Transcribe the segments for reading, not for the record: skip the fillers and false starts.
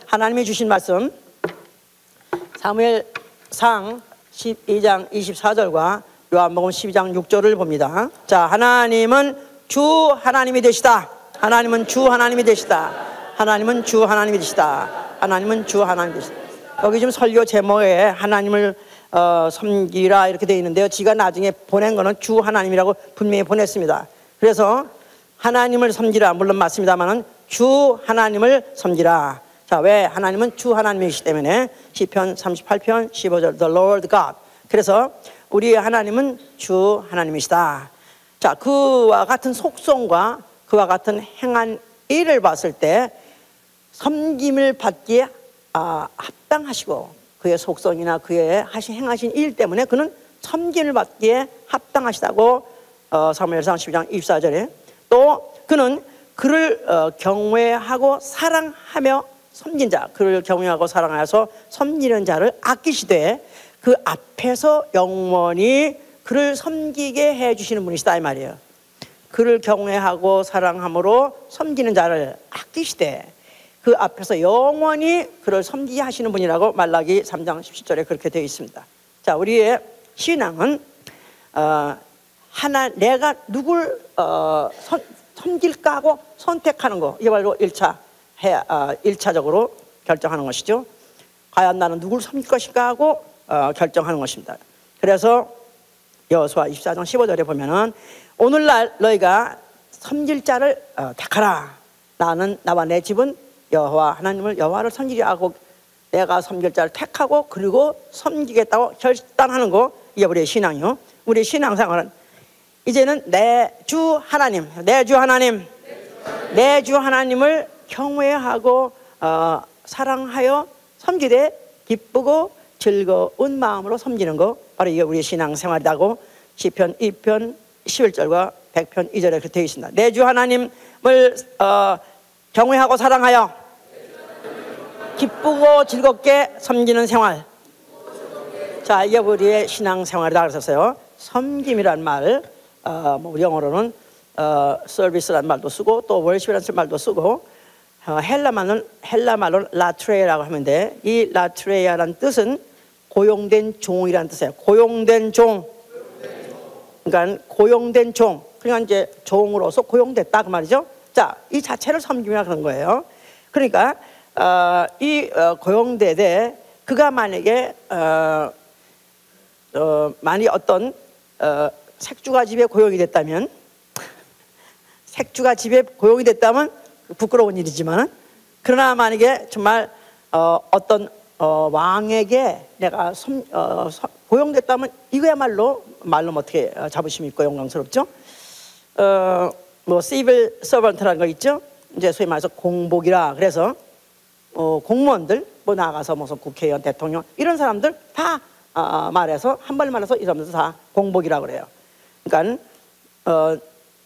하나님이 주신 말씀 사무엘상 12장 24절과 요한복음 12장 6절을 봅니다. 자, 하나님은 주 하나님이 되시다. 하나님은 주 하나님이 되시다. 하나님은 주 하나님이 되시다. 하나님은 주 하나님이 되시다. 여기 지금 설교 제목에 하나님을 섬기라 이렇게 되어 있는데요. 지가 나중에 보낸 거는 주 하나님이라고 분명히 보냈습니다. 그래서 하나님을 섬기라, 물론 맞습니다만은 주 하나님을 섬기라. 자, 왜? 하나님은 주 하나님이시기 때문에 시편 38편 15절 The Lord God. 그래서 우리 하나님은 주 하나님이시다. 자, 그와 같은 속성과 그와 같은 행한 일을 봤을 때 섬김을 받기에 합당하시고, 그의 속성이나 그의 행하신 일 때문에 그는 섬김을 받기에 합당하시다고 사무엘상 12장 24절에, 또 그는 그를 경외하고 사랑하며 섬긴 자, 그를 경외하고 사랑하여서 섬기는 자를 아끼시되 그 앞에서 영원히 그를 섬기게 해주시는 분이시다 이 말이에요. 그를 경외하고 사랑함으로 섬기는 자를 아끼시되 그 앞에서 영원히 그를 섬기게 하시는 분이라고 말라기 3장 17절에 그렇게 되어 있습니다. 자, 우리의 신앙은 내가 누굴 섬길까 하고 선택하는 거, 이게 바로 1차적으로 결정하는 것이죠. 과연 나는 누굴 섬길 것인가 하고 결정하는 것입니다. 그래서 여호수아 24장 15절에 보면은 오늘날 너희가 섬길 자를 택하라. 나와 내 집은 여호와 하나님을 여호와를 섬기려 하고 내가 섬길 자를 택하고 그리고 섬기겠다고 결단하는 거, 이게 우리의 신앙이요. 우리의 신앙생활은 이제는 내 주 하나님, 내 주 하나님을 경외하고 사랑하여 섬기되 기쁘고 즐거운 마음으로 섬기는 거, 바로 이게 우리의 신앙생활이라고 시편 2편 11절과 100편 2절에 그렇게 되어 있습니다. 내 주 하나님을 경외하고 사랑하여 기쁘고 즐겁게 섬기는 생활. 자, 이게 우리의 신앙생활이다 그랬었어요. 섬김이란 말, 우리 영어로는 서비스라는 말도 쓰고 또 월십이라는 말도 쓰고, 헬라말로는 라트레이라고 하는데, 이 라트레이라는 뜻은 고용된 종이라는 뜻이에요. 고용된 종. 그러니까 고용된 종. 그러니까 이제 종으로서 고용됐다 그 말이죠. 자, 이 자체를 섬김이라 그런 거예요. 그러니까 고용되되 그가 만약에 만약 어떤 색주가 집에 고용이 됐다면 부끄러운 일이지만, 그러나 만약에 정말 어떤 왕에게 내가 고용됐다면 이거야말로 말로 어떻게 자부심 있고 영광스럽죠. civil servant라는 거 있죠. 이제 소위 말해서 공복이라. 그래서 공무원들 나가서 무슨 국회의원, 대통령 이런 사람들 다 말해서 한 번 말해서 이 사람들 다 공복이라고 그래요. 그러니까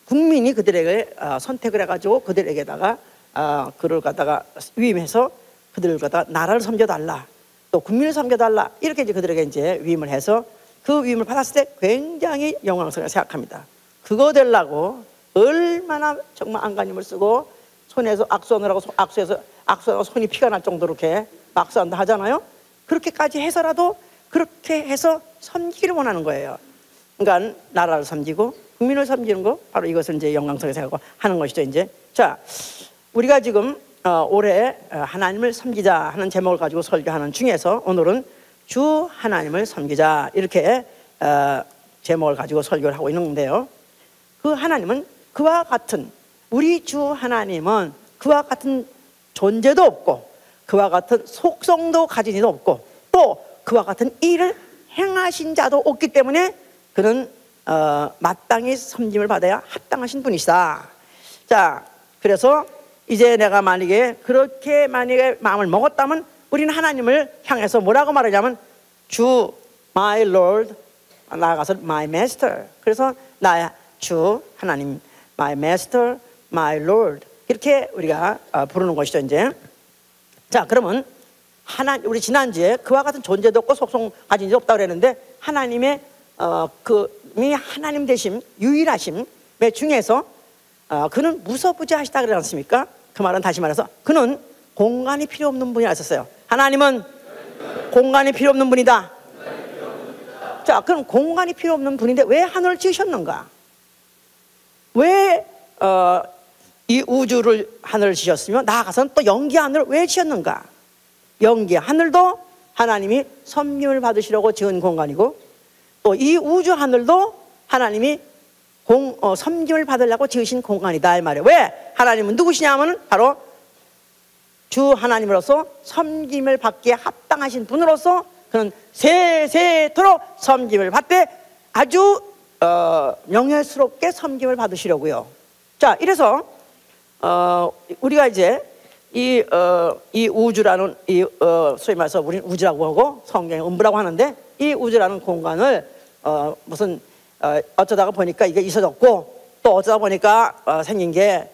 국민이 그들에게 선택을 해가지고 그들에게다가 그를 갖다가 위임해서 그들을 갖다가 나라를 섬겨달라, 또 국민을 섬겨달라, 이렇게 이제 그들에게 이제 위임을 해서 그 위임을 받았을 때 굉장히 영광스럽게 생각합니다. 그거 되려고 얼마나 정말 안간힘을 쓰고 손에서 악수하느라고 악수해서 손이 피가 날 정도로 이렇게 악수한다 하잖아요. 그렇게까지 해서라도 그렇게 해서 섬기기를 원하는 거예요. 그러니까 나라를 섬기고 국민을 섬기는 거, 바로 이것을 이제 영광스럽게 생각하고 하는 것이죠. 이제 자, 우리가 지금 올해 하나님을 섬기자 하는 제목을 가지고 설교하는 중에서 오늘은 주 하나님을 섬기자 이렇게 제목을 가지고 설교를 하고 있는데요. 그 하나님은 그와 같은, 우리 주 하나님은 그와 같은 존재도 없고 그와 같은 속성도 가진 이도 없고 또 그와 같은 일을 행하신 자도 없기 때문에 그는 마땅히 섬김을 받아야 합당하신 분이시다. 자, 그래서 이제 내가 그렇게 만약에 마음을 먹었다면 우리는 하나님을 향해서 뭐라고 말하냐면 주, my Lord, 나아가서 my Master. 그래서 나의 주 하나님, my Master, my Lord, 이렇게 우리가 부르는 것이죠. 이제 자, 그러면 우리 지난주에 그와 같은 존재도 없고 속성 가진 적 없다고 그랬는데, 하나님의 그이 하나님 되심, 유일하심의 중에서 그는 무소부지하시다 그러지 않습니까? 그 말은 다시 말해서 그는 공간이 필요 없는 분이 하셨어요. 하나님은 공간이 필요 없는 분이다. 자, 그럼 공간이 필요 없는 분인데 왜 하늘을 지으셨는가? 왜 이 우주를 하늘을 지으셨으며 나아가서는 또 연기 하늘을 왜 지었는가? 연기 하늘도 하나님이 섬김을 받으시려고 지은 공간이고, 또 이 우주 하늘도 하나님이 섬김을 받으려고 지으신 공간이다 이 말이에요. 왜? 하나님은 누구시냐 하면 바로 주 하나님으로서 섬김을 받기에 합당하신 분으로서 그는 세세토록 섬김을 받되 아주 명예스럽게 섬김을 받으시려고요. 자, 이래서 우리가 이제 이 우주라는 소위 말해서 우리는 우주라고 하고 성경에 음부라고 하는데, 이 우주라는 공간을 어쩌다가 보니까 이게 있어졌고, 또 어쩌다 보니까 생긴 게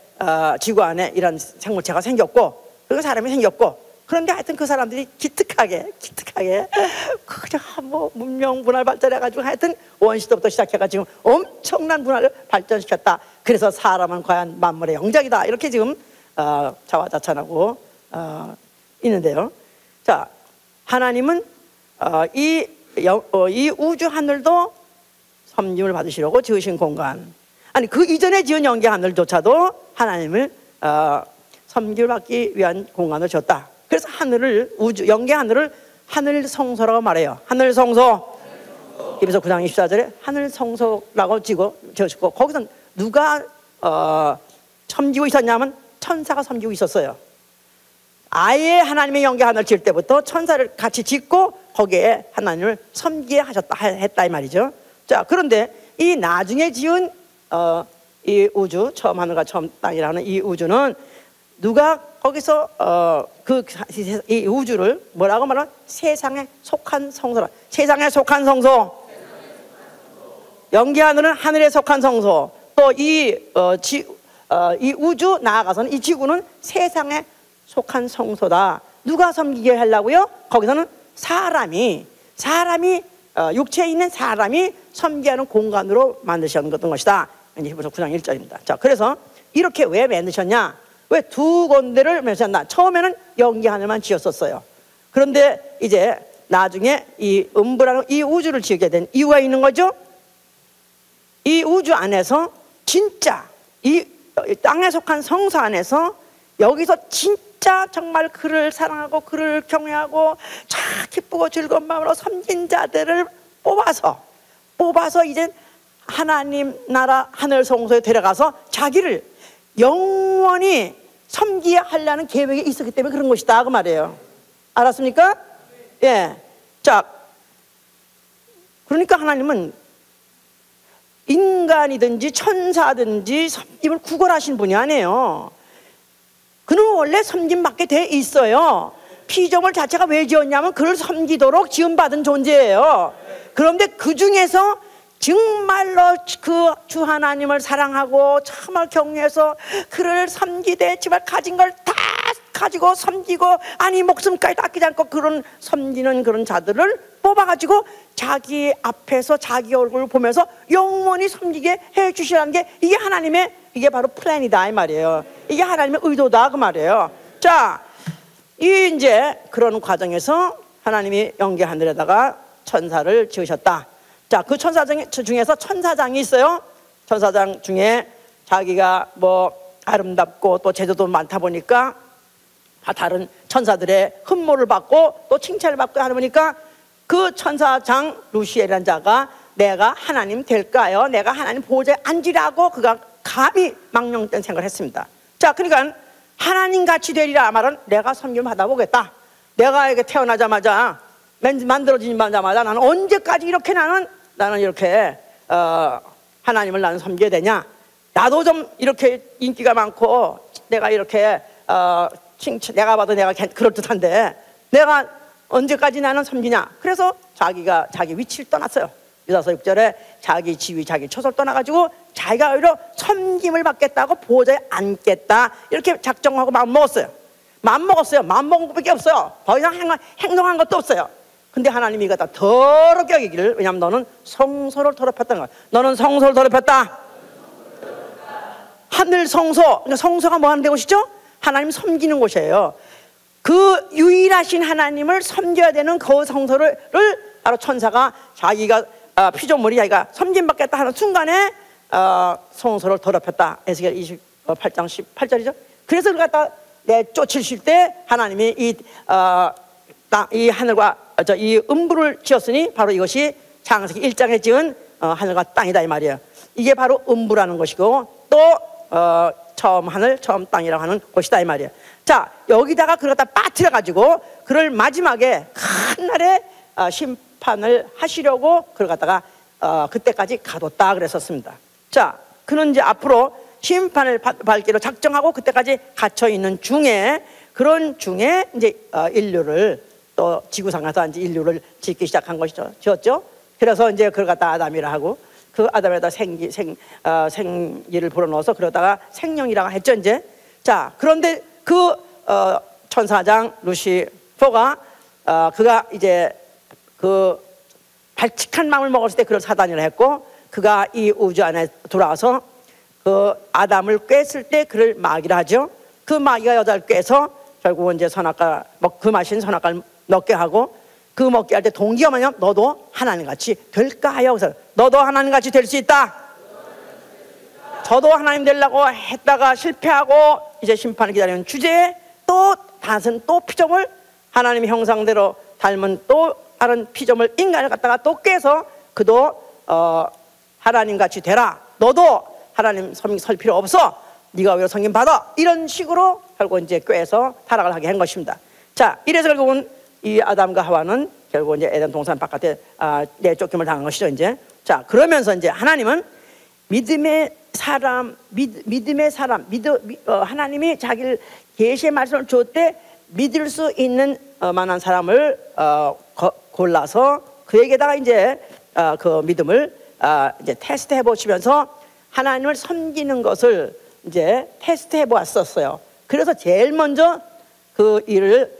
지구 안에 이런 생물체가 생겼고, 그리고 사람이 생겼고, 그런데 하여튼 그 사람들이 기특하게 그냥 뭐 문명 문화를 발전해가지고 하여튼 원시도부터 시작해가지고 엄청난 문화를 발전시켰다. 그래서 사람은 과연 만물의 영장이다. 이렇게 지금 자화자찬하고 있는데요. 자, 하나님은 이 우주 하늘도 섬김을 받으시려고 지으신 공간, 아니 그 이전에 지은 연기 하늘조차도 하나님을 섬김을 받기 위한 공간을 줬다. 그래서 하늘을 연기 하늘을 하늘 성소라고 말해요. 하늘 성소. 히브리서 9장 24절에 하늘 성소라고 지었고, 거기서 누가 섬기고 있었냐면 천사가 섬기고 있었어요. 아예 하나님의 연기 하늘을 지을 때부터 천사를 같이 짓고 거기에 하나님을 섬기게 했다 이 말이죠. 자, 그런데 이 나중에 지은 이 우주, 처음 하늘과 처음 땅이라는 이 우주는 누가 거기서 이 우주를 뭐라고 말하면 세상에 속한 성소라. 세상에 속한 성소. 연기 하늘은 하늘에 속한 성소. 또 이 우주 나아가서는 이 지구는 세상에 속한 성소다. 누가 섬기게 하려고요? 거기서는 사람이 육체에 있는 사람이 섬기하는 공간으로 만드셨던 것이다. 히브리서 9장 1절입니다. 자, 그래서 이렇게 왜 만드셨냐? 왜 두 군데를 만드셨나? 처음에는 연기 하늘만 지었었어요. 그런데 이제 나중에 이 음부라는 이 우주를 지게 된 이유가 있는 거죠. 이 우주 안에서 진짜 이 땅에 속한 성소 안에서 여기서 진짜 정말 그를 사랑하고 그를 경외하고 참 기쁘고 즐거운 마음으로 섬긴 자들을 뽑아서 이제 하나님 나라 하늘 성소에 데려가서 자기를 영원히 섬기게 하려는 계획이 있었기 때문에 그런 것이다 그 말이에요. 알았습니까? 예. 자, 그러니까 하나님은 인간이든지 천사든지 섬김을 구걸하신 분이 아니에요. 그는 원래 섬김받게 돼 있어요. 피조물 자체가 왜 지었냐면 그를 섬기도록 지음받은 존재예요. 그런데 그 중에서 정말로 그 주 하나님을 사랑하고 참을 경외해서 그를 섬기되 정말 가진 걸 다 가지고 섬기고 아니 목숨까지 아끼지 않고 그런 섬기는 그런 자들을 뽑아가지고 자기 앞에서 자기 얼굴을 보면서 영원히 섬기게 해주시라는 게 이게 하나님의 이게 바로 플랜이다 이 말이에요. 이게 하나님의 의도다 그 말이에요. 자, 이제 그런 과정에서 하나님이 연기 하늘에다가 천사를 지으셨다. 자, 그 천사 중에서 천사장이 있어요. 천사장 중에 자기가 뭐 아름답고 또 재주도 많다 보니까 다른 천사들의 흠모를 받고 또 칭찬을 받고 하다 보니까 그 천사장 루시엘이라는 자가 내가 하나님 될까요? 내가 하나님 보좌에 앉으라고 그가 감히 망령된 생각을 했습니다. 자, 그러니까 하나님 같이 되리라 말은 내가 섬김을 받아보겠다. 내가 이렇게 태어나자마자 만들어지자마자 나는 언제까지 이렇게 나는 이렇게 하나님을 나는 섬겨야 되냐? 나도 좀 이렇게 인기가 많고 내가 이렇게 내가 봐도 내가 그럴듯한데 내가 언제까지 나는 섬기냐? 그래서 자기가 자기 위치를 떠났어요. 유다서 6절에 자기 지위, 자기 처소를 떠나가지고 자기가 오히려 섬김을 받겠다고 보좌에 앉겠다 이렇게 작정하고 마음먹었어요. 마음먹은 것밖에 없어요. 더 이상 행동한 것도 없어요. 근데 하나님이 이거 다 더럽게 여기기를, 왜냐하면 너는 성소를 더럽혔다는 거야. 너는 성소를 더럽혔다. 하늘 성소, 그러니까 성소가 뭐 하는 곳이죠? 하나님 섬기는 곳이에요. 그 유일하신 하나님을 섬겨야 되는 그 성소를 바로 천사가 자기가 피조물이 자기가 섬김받겠다 하는 순간에 성소를 더럽혔다. 에스겔 28장 18절이죠. 그래서 그걸 갖다 내쫓으실 때 하나님이 이 하늘과 이 음부를 지었으니 바로 이것이 창세기 1장에 지은 하늘과 땅이다 이 말이에요. 이게 바로 음부라는 것이고 또 처음 하늘 처음 땅이라고 하는 곳이다 이 말이에요. 자, 여기다가 그걸 갖다 빠뜨려 가지고 그를 마지막에 큰 날에 심판을 하시려고 그걸 갖다가 그때까지 가뒀다 그랬었습니다. 자, 그는 이제 앞으로 심판을 받기로 작정하고 그때까지 갇혀 있는 중에 그런 중에 이제 인류를 또 지구상에서 이제 인류를 짓기 시작한 것이죠. 지었죠. 그래서 이제 그걸 갖다 아담이라 하고 그 아담에다 생기를 불어넣어서 그러다가 생명이라고 했죠 이제. 자, 그런데 그 천사장 루시퍼가 그가 이제 그 발칙한 마음을 먹었을 때 그걸 사단이라 했고 그가 이 우주 안에 돌아와서 그 아담을 꿰었을 때 그를 마귀라 하죠. 그 마귀가 여자를 꿰서 결국은 이제 선악과 그 마신 선악과를 먹게 하고 그 먹게 할 때 동기가 뭐냐면 너도 하나님같이 될까 하여 그래서 너도 하나님같이 될 수 있다. 저도 하나님 되려고 했다가 실패하고 이제 심판을 기다리는 주제에 또 다른 또 피조물 하나님의 형상대로 닮은 또 다른 피조물 인간을 갖다가 또 꿰서 그도 하나님같이 되라. 너도 하나님 설 필요 없어. 네가 왜 성김 받아? 이런 식으로 결국 이제 꿰서 타락을 하게 한 것입니다. 자, 이래서 결국은 이 아담과 하와는 결국 이제 에덴 동산 바깥에 내쫓김을 당한 것이죠 이제. 자, 그러면서 이제 하나님은 믿음의 사람, 하나님이 자기를 계시의 말씀을 줄 때 믿을 수 있는 만한 사람을 골라서 그에게다가 이제 그 믿음을 이제 테스트해 보시면서 하나님을 섬기는 것을 이제 테스트해 보았었어요. 그래서 제일 먼저 그 일을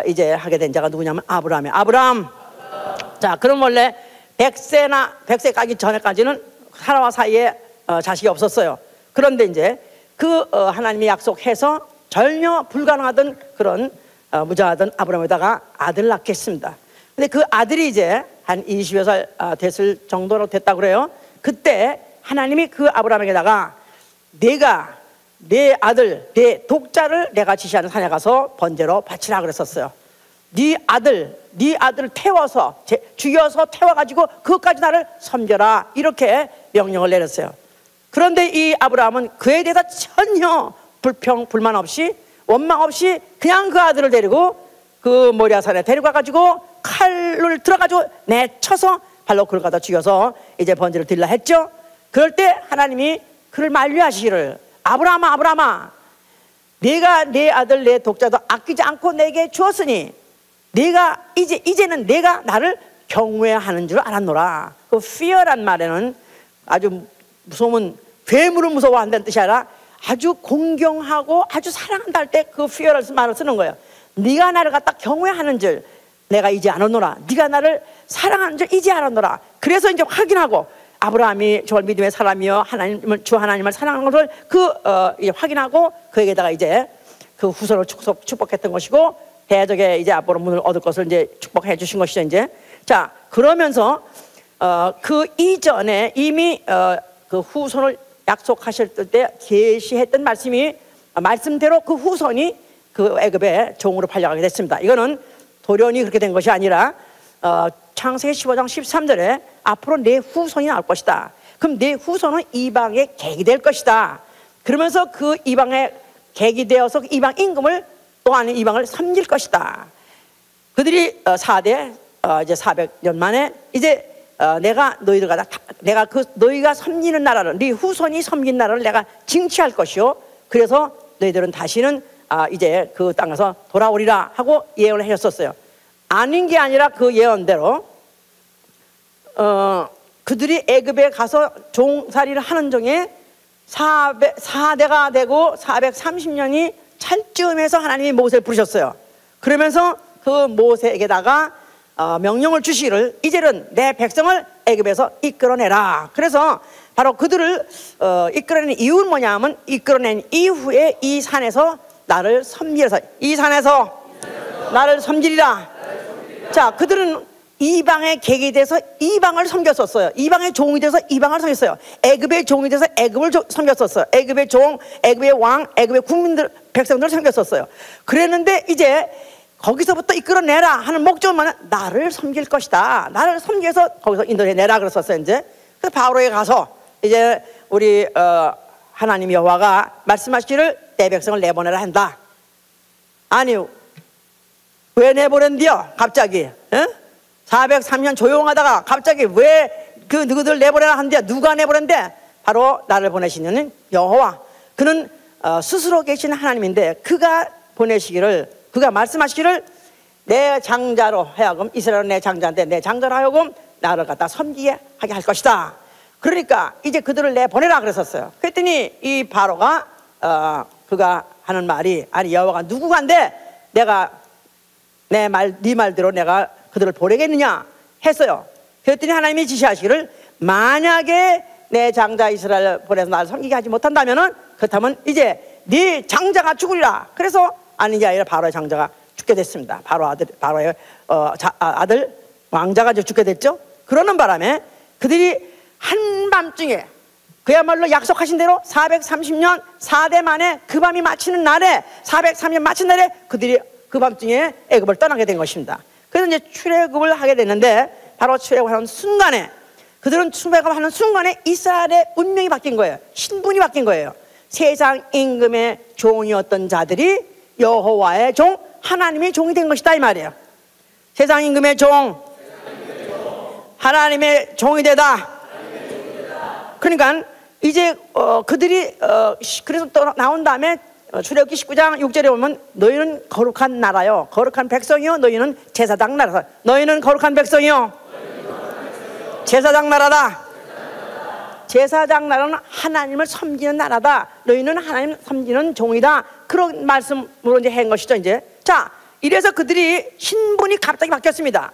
이제 하게 된 자가 누구냐면 아브라함이에요. 아브라함. 자, 그럼 원래 100세 가기 전에까지는 사라와 사이에 자식이 없었어요. 그런데 이제 그 하나님이 약속해서 전혀 불가능하던 그런 무장하던 아브라함에다가 아들을 낳게 했습니다. 근데 그 아들이 이제 한 20여 살 됐을 정도로 됐다고 그래요. 그때 하나님이 그 아브라함에게다가 내가 내 아들, 내 독자를 내가 지시하는 산에 가서 번제로 바치라 그랬었어요. 네 아들을 태워서 죽여서 태워가지고 그것까지 나를 섬겨라 이렇게 명령을 내렸어요. 그런데 이 아브라함은 그에 대해서 전혀 불만 없이 원망 없이 그냥 그 아들을 데리고 그 모리아산에 데려가가지고 칼을 들어가지고 내쳐서 발로 그를 갖다 죽여서 이제 번제를 드리려 했죠. 그럴 때 하나님이 그를 만류하시기를 아브라함아 내가 내 아들 내 독자도 아끼지 않고 내게 주었으니 내가 이제는 내가 나를 경외하는 줄 알았노라. 그 fear란 말에는 아주 무서운 괴물을 무서워한다는 뜻이 아니라 아주 공경하고 아주 사랑한다 할 때 그 fear를 말을 쓰는 거예요. 네가 나를 갖다 경외하는 줄 내가 이제 알았노라. 네가 나를 사랑하는 줄 이제 알았노라. 그래서 이제 확인하고 아브라함이 저를 믿음의 사람이여 주 하나님을 사랑하는 것을 확인하고 그에게다가 이제 그 후손을 축복했던 것이고 대적의 이제 앞으로 문을 얻을 것을 이제 축복해 주신 것이죠 이제. 자, 그러면서 그 이전에 이미 그 후손을 약속하실 때 계시했던 말씀대로 그 후손이 그 애굽의 종으로 팔려가게 됐습니다. 이거는 돌연히 그렇게 된 것이 아니라 창세기 15장 13절에 앞으로 내 후손이 나올 것이다. 그럼 내 후손은 이방의 객이 될 것이다. 그러면서 그 이방의 객이 되어서 이방 임금을 또 아닌 이방을 섬길 것이다. 그들이 4대 이제 400년 만에 이제 내가 너희가 섬기는 나라를 네 후손이 섬긴 나라를 내가 징치할 것이요. 그래서 너희들은 다시는 이제 그 땅에서 돌아오리라 하고 예언을 하셨었어요. 아닌 게 아니라 그 예언대로 그들이 애굽에 가서 종살이를 하는 중에 4대가 되고 430년이 찰쯤에서 하나님이 모세를 부르셨어요. 그러면서 그 모세에게다가 명령을 주시기를 이제는 내 백성을 애굽에서 이끌어내라. 그래서 바로 그들을 이끌어낸 이유는 뭐냐 하면 이끌어낸 이후에 이 산에서 나를 섬기려서 이 산에서 나를 섬기리라. 자, 그들은 이방의 객이 돼서 이방을 섬겼었어요. 이방의 종이 돼서 이방을 섬겼어요. 애굽의 종이 돼서 애굽을 섬겼었어요. 애굽의 종, 애굽의 왕, 애굽의 국민들, 백성들을 섬겼었어요. 그랬는데 이제 거기서부터 이끌어내라 하는 목적만 나를 섬길 것이다. 나를 섬겨서 거기서 인도해내라 그랬었어요. 이제 그래서 바로에 가서 이제 우리 하나님 여호와가 말씀하시기를 내 백성을 내보내라 한다. 아니 왜 내보낸디요? 갑자기 403년 조용하다가 갑자기 왜 그 누구들 내보내라 한대? 누가 내보낸대? 바로 나를 보내시는 여호와. 그는 스스로 계신 하나님인데 그가 보내시기를, 그가 말씀하시기를 내 장자로 하여금, 이스라엘은 내 장자인데 내 장자로 하여금 나를 갖다 섬기게 하게 할 것이다. 그러니까 이제 그들을 내보내라 그랬었어요. 그랬더니 이 바로가 그가 하는 말이, 아니 여호와가 누구간데 내가 네 말대로 내가 그들을 보내겠느냐 했어요. 그랬더니 하나님이 지시하시기를 만약에 내 장자 이스라엘 보내서 나를 섬기게 하지 못한다면은, 그렇다면 이제 네 장자가 죽으리라. 그래서 아니게 아니라 바로의 장자가 죽게 됐습니다. 바로의 아들 왕자가 죽게 됐죠. 그러는 바람에 그들이 한밤중에 그야말로 약속하신 대로 430년 4대 만에 그 밤이 마치는 날에, 430년 마친 날에 그들이 그 밤중에 애굽을 떠나게 된 것입니다. 그래서 이제 출애굽을 하게 됐는데, 바로 출애굽하는 순간에, 그들은 출애굽하는 순간에 이스라엘의 운명이 바뀐 거예요. 신분이 바뀐 거예요. 세상 임금의 종이었던 자들이 여호와의 종, 하나님의 종이 된 것이다 이 말이에요. 세상 임금의 종, 하나님의 종이 되다. 그러니까 이제 그들이 그래서 또 나온 다음에 출애굽기 19장 6절에 보면 너희는 거룩한 나라요, 거룩한 백성이요, 너희는 제사장 나라다. 너희는 거룩한 백성이요, 제사장 나라다. 제사장 나라는 하나님을 섬기는 나라다. 너희는 하나님 섬기는 종이다. 그런 말씀으로 이제 한 것이죠. 이제 자, 이래서 그들이 신분이 갑자기 바뀌었습니다.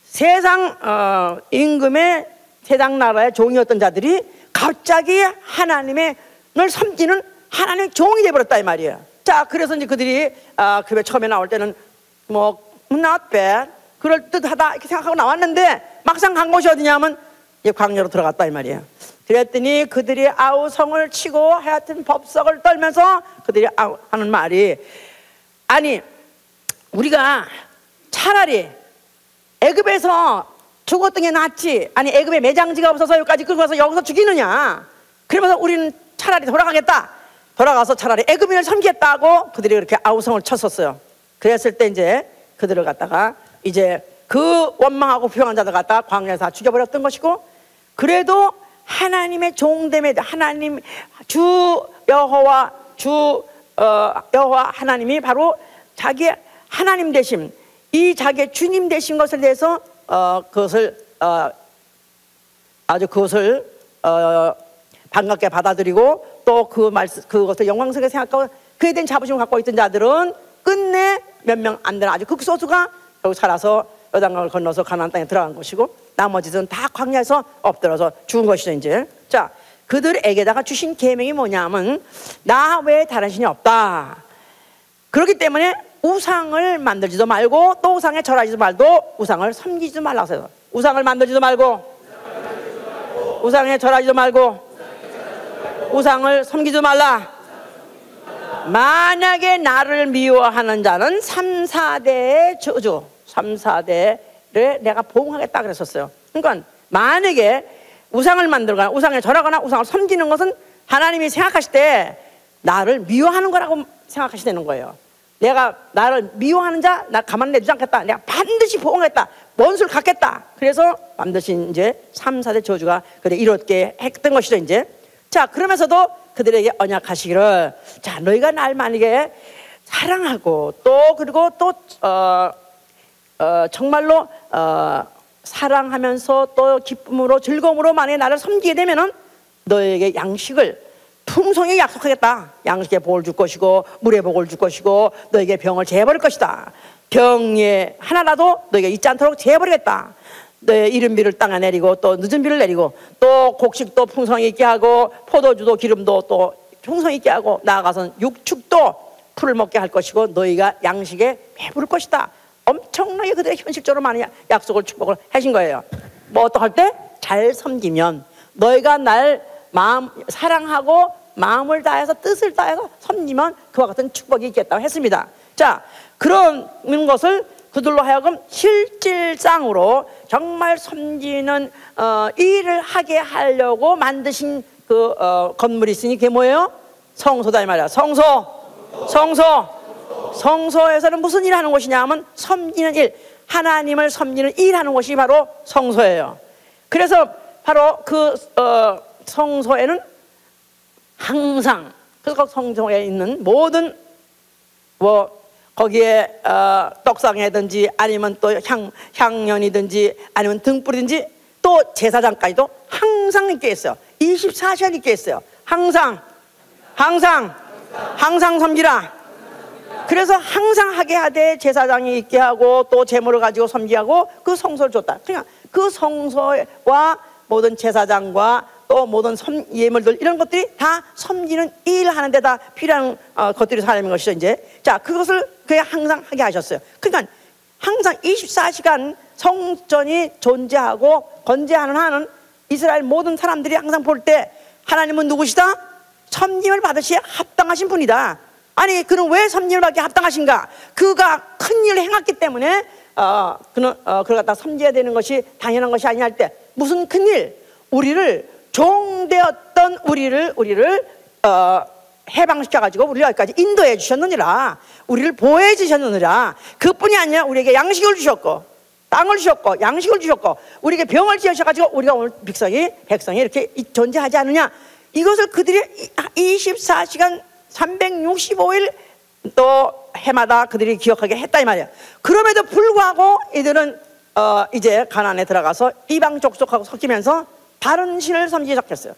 세상 임금의 세상 나라의 종이었던 자들이 갑자기 하나님을 섬기는 하나님의 종이 되어버렸다 이 말이에요. 자, 그래서 이제 그들이 그 처음에 나올 때는 뭐 not bad, 그럴 듯하다 이렇게 생각하고 나왔는데, 막상 간 곳이 어디냐면 광야로 들어갔다 이 말이에요. 그랬더니 그들이 아우성을 치고 하여튼 법석을 떨면서 그들이 하는 말이, 아니 우리가 차라리 애굽에서 죽었던 게 낫지, 아니 애굽에 매장지가 없어서 여기까지 끌고 와서 여기서 죽이느냐, 그러면서 우리는 차라리 돌아가겠다, 돌아가서 차라리 애굽인을 섬기겠다고 그들이 그렇게 아우성을 쳤었어요. 그랬을 때 이제 그들을 갖다가 이제 그 원망하고 부평한 자들 갖다가 광야에서 다 죽여버렸던 것이고, 그래도 하나님의 종됨에 하나님 주 여호와 여호와 하나님이 바로 자기 하나님 되심, 이 자기의 주님 되신 것에 대해서 그것을 아주 그것을 반갑게 받아들이고 또 그 말씀 그것을 영광스럽게 생각하고 그에 대한 자부심을 갖고 있던 자들은 끝내 몇 명 안 되는 아주 극소수가 여기 살아서 요단강을 건너서 가나안 땅에 들어간 것이고, 나머지는 다 광야에서 엎드려서 죽은 것이죠. 이제 자, 그들에게다가 주신 계명이 뭐냐면 나 외에 다른 신이 없다. 그렇기 때문에 우상을 만들지도 말고 또 우상에 절하지도 말고 우상을 섬기지도 말라고 해서, 우상을 만들지도 말고 우상에 절하지도 말고 우상을 섬기지도 말라. 만약에 나를 미워하는 자는 3, 4대의 저주, 3, 4대를 내가 보응하겠다 그랬었어요. 그러니까 만약에 우상을 만들거나 우상에 절하거나 우상을 섬기는 것은 하나님이 생각하실 때 나를 미워하는 거라고 생각하시는 거예요. 내가 나를 미워하는 자 나 가만 내주지 않겠다, 내가 반드시 보응하겠다, 원수를 갚겠다. 그래서 반드시 이제 3, 4대 저주가 그래 이렇게 했던 것이죠. 이제 자, 그러면서도 그들에게 언약하시기를, 자 너희가 날 만약에 사랑하고 또 그리고 또 정말로 사랑하면서 또 기쁨으로 즐거움으로 만약에 나를 섬기게 되면은 너에게 양식을 풍성히 약속하겠다. 양식에 복을 줄 것이고 물에 복을 줄 것이고 너에게 병을 제해버릴 것이다. 병에 하나라도 너에게 있지 않도록 제해버리겠다. 너의 이른 비를 땅에 내리고 또 늦은 비를 내리고 또 곡식도 풍성히 있게 하고 포도주도 기름도 또 풍성히 있게 하고 나아가서는 육축도 풀을 먹게 할 것이고 너희가 양식에 배부를 것이다. 엄청나게 그들의 현실적으로 많은 약속을 축복을 하신 거예요. 뭐 어떡할 때? 잘 섬기면 너희가 날 마음 사랑하고 마음을 다해서 뜻을 다해서 섬기면 그와 같은 축복이 있겠다고 했습니다. 자, 그런 것을 그들로 하여금 실질상으로 정말 섬기는 일을 하게 하려고 만드신 그 건물이 있으니 그게 뭐예요? 성소다 이 말이야. 성소에서는 무슨 일을 하는 곳이냐 하면 섬기는 일, 하나님을 섬기는 일 하는 곳이 바로 성소예요. 그래서 바로 그 성소에는 항상 그 성소에 있는 모든 뭐 거기에 떡상이든지 아니면 또 향연이든지 아니면 등불이든지 또 제사장까지도 항상 있게 했어요. 24시간 있게 했어요. 항상 섬기라. 그래서 항상 하게 하되 제사장이 있게 하고 또 제물을 가지고 섬기하고 그 성소를 줬다. 그러니까 그 성소와 모든 제사장과 또 모든 예물들 이런 것들이 다 섬기는 일 하는 데다 필요한 것들이 사람인 것이죠. 이제 자, 그것을 그냥 항상 하게 하셨어요. 그러니까 항상 24시간 성전이 존재하고 건재하는 한은 이스라엘 모든 사람들이 항상 볼 때 하나님은 누구시다? 섬김을 받으시에 합당하신 분이다. 아니 그는 왜 섬김을 받기 합당하신가? 그가 큰 일을 행했기 때문에 그는 그걸 갖다 섬겨야 되는 것이 당연한 것이 아니냐 할 때 무슨 큰 일? 우리를 종되었던 우리를 해방시켜가지고 우리를 여기까지 인도해 주셨느니라. 우리를 보호해 주셨느니라. 그뿐이 아니라 우리에게 양식을 주셨고 땅을 주셨고 양식을 주셨고 우리에게 병을 지으셔가지고 우리가 오늘 백성이 이렇게 존재하지 않느냐. 이것을 그들이 24시간 365일 또 해마다 그들이 기억하게 했다 이 말이야. 그럼에도 불구하고 이들은 이제 가나안에 들어가서 이방 족속하고 섞이면서 다른 신을 섬기기 시작했어요.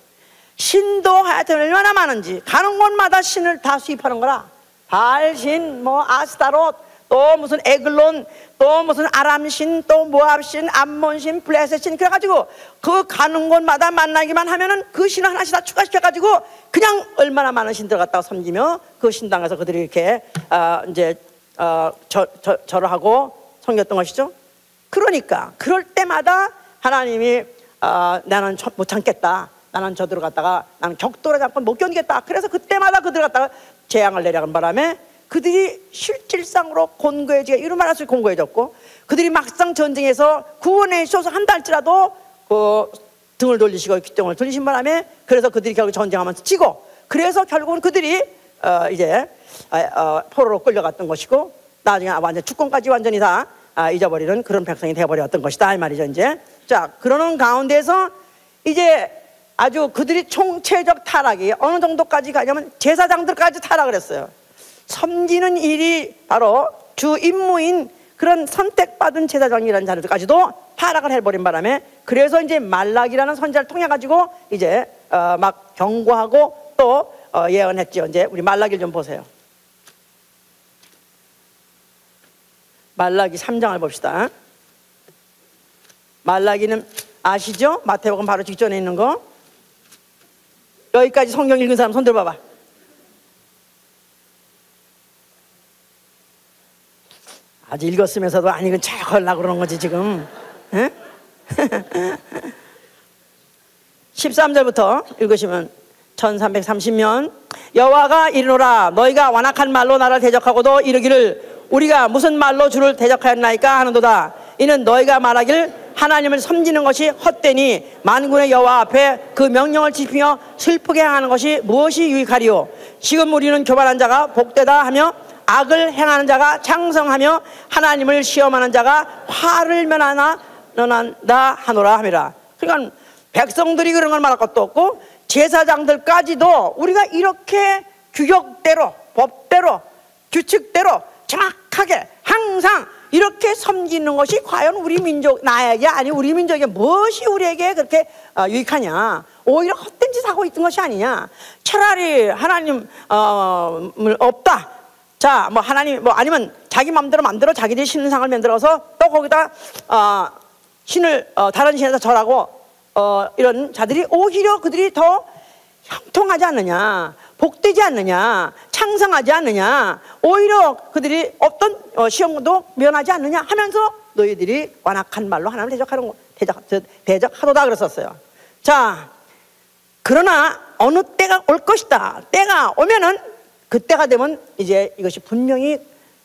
신도 하여튼 얼마나 많은지 가는 곳마다 신을 다 수입하는 거라. 바알신, 뭐 아스타롯, 또 무슨 에글론, 또 무슨 아람신, 또 모압신, 암몬신, 블레셋신. 그래가지고 그 가는 곳마다 만나기만 하면은 그 신을 하나씩 다 추가시켜가지고 그냥 얼마나 많은 신들 갖다가 섬기며 그 신당에서 그들이 이렇게 이제 절을 하고 섬겼던 것이죠. 그러니까 그럴 때마다 하나님이 나는 못 참겠다. 나는 저들을 갖다가 나는 격돌하지 않고 못 견디겠다. 그래서 그때마다 그들 갖다가 재앙을 내려간 바람에 그들이 실질상으로 곤고해지게 이루 말할 수 있게 곤고해졌고 그들이 막상 전쟁에서 구원해 주셔서 한다 할지라도 그 등을 돌리시고 귓등을 돌리신 바람에 그래서 그들이 결국 전쟁하면서 지고 그래서 결국은 그들이 이제 포로로 끌려갔던 것이고 나중에 완전 주권까지 완전히 다 잊어버리는 그런 백성이 되어버렸던 것이다 이 말이죠. 이제 자 그러는 가운데서 이제 아주 그들이 총체적 타락이 어느 정도까지 가냐면 제사장들까지 타락을 했어요. 섬기는 일이 바로 주 임무인 그런 선택받은 제사장이라는 자들까지도 타락을 해버린 바람에 그래서 이제 말락이라는 선지자를 통해 가지고 이제 막 경고하고 또 예언했죠. 이제 우리 말라기를 좀 보세요. 말라기 3장을 봅시다. 말라기는 아시죠? 마태복음 바로 직전에 있는 거. 여기까지 성경 읽은 사람 손 들어봐봐. 아직 읽었으면서도 안 읽은 척 하려고 그러는 거지 지금. 13절부터 읽으시면 1330년 여호와가 이르노라 너희가 완악한 말로 나를 대적하고도 이르기를 우리가 무슨 말로 주를 대적하였나이까 하는도다. 이는 너희가 말하길 하나님을 섬기는 것이 헛되니 만군의 여호와 앞에 그 명령을 지키며 슬프게 행하는 것이 무엇이 유익하리요. 지금 우리는 교만한 자가 복되다 하며 악을 행하는 자가 장성하며 하나님을 시험하는 자가 화를 면한다 하노라 함이라. 그러니까 백성들이 그런 걸 말할 것도 없고 제사장들까지도 우리가 이렇게 규격대로 법대로 규칙대로 정확하게 항상 이렇게 섬기는 것이 과연 우리 민족 나에게 아니 우리 민족에 무엇이 우리에게 그렇게 유익하냐. 오히려 헛된 짓 하고 있던 것이 아니냐. 차라리 하나님 없다. 자, 뭐 하나님 뭐 아니면 자기 마음대로 만들어 자기들이 신상을 만들어서 또 거기다 신을 다른 신에서 절하고 이런 자들이 오히려 그들이 더 형통하지 않느냐. 복되지 않느냐, 창성하지 않느냐, 오히려 그들이 어떤 시험도 면하지 않느냐 하면서 너희들이 완악한 말로 하나님을 대적하도다 그랬었어요. 자, 그러나 어느 때가 올 것이다. 때가 오면은 그때가 되면 이제 이것이 분명히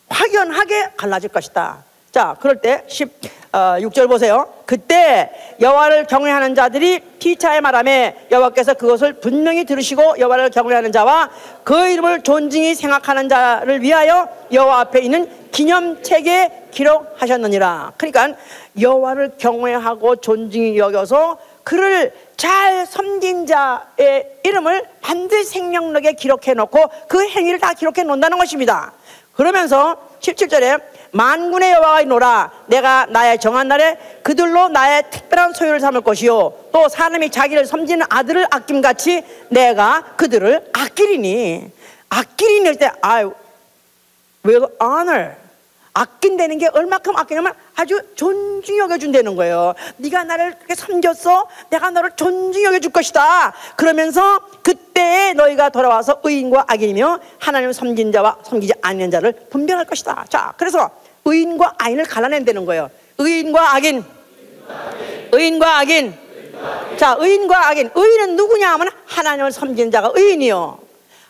확연하게 갈라질 것이다. 자, 그럴 때 16절 보세요. 그때 여호와를 경외하는 자들이 피차에 말하매 여호와께서 그것을 분명히 들으시고 여호와를 경외하는 자와 그 이름을 존중히 생각하는 자를 위하여 여호와 앞에 있는 기념책에 기록하셨느니라. 그러니까 여호와를 경외하고 존중히 여겨서 그를 잘 섬긴 자의 이름을 반드시 생명록에 기록해 놓고 그 행위를 다 기록해 놓는다는 것입니다. 그러면서 17절에 만군의 여호와가 있노라. 내가 나의 정한 날에 그들로 나의 특별한 소유를 삼을 것이요 또 사람이 자기를 섬기는 아들을 아낌같이 내가 그들을 아끼리니. 아끼리니 할 때 will honor, 아낀다는 게 얼마큼 아끼냐면 아주 존중히 여겨준다는 거예요. 네가 나를 그렇게 섬겼어, 내가 너를 존중히 여겨줄 것이다. 그러면서 그때에 너희가 돌아와서 의인과 악인이며 하나님을 섬긴 자와 섬기지 않는 자를 분별할 것이다. 자, 그래서 의인과 악인을 갈라낸다는 거예요. 의인과 악인, 의인과 악인. 자, 의인과 악인. 의인은 누구냐 하면 하나님을 섬기는 자가 의인이요,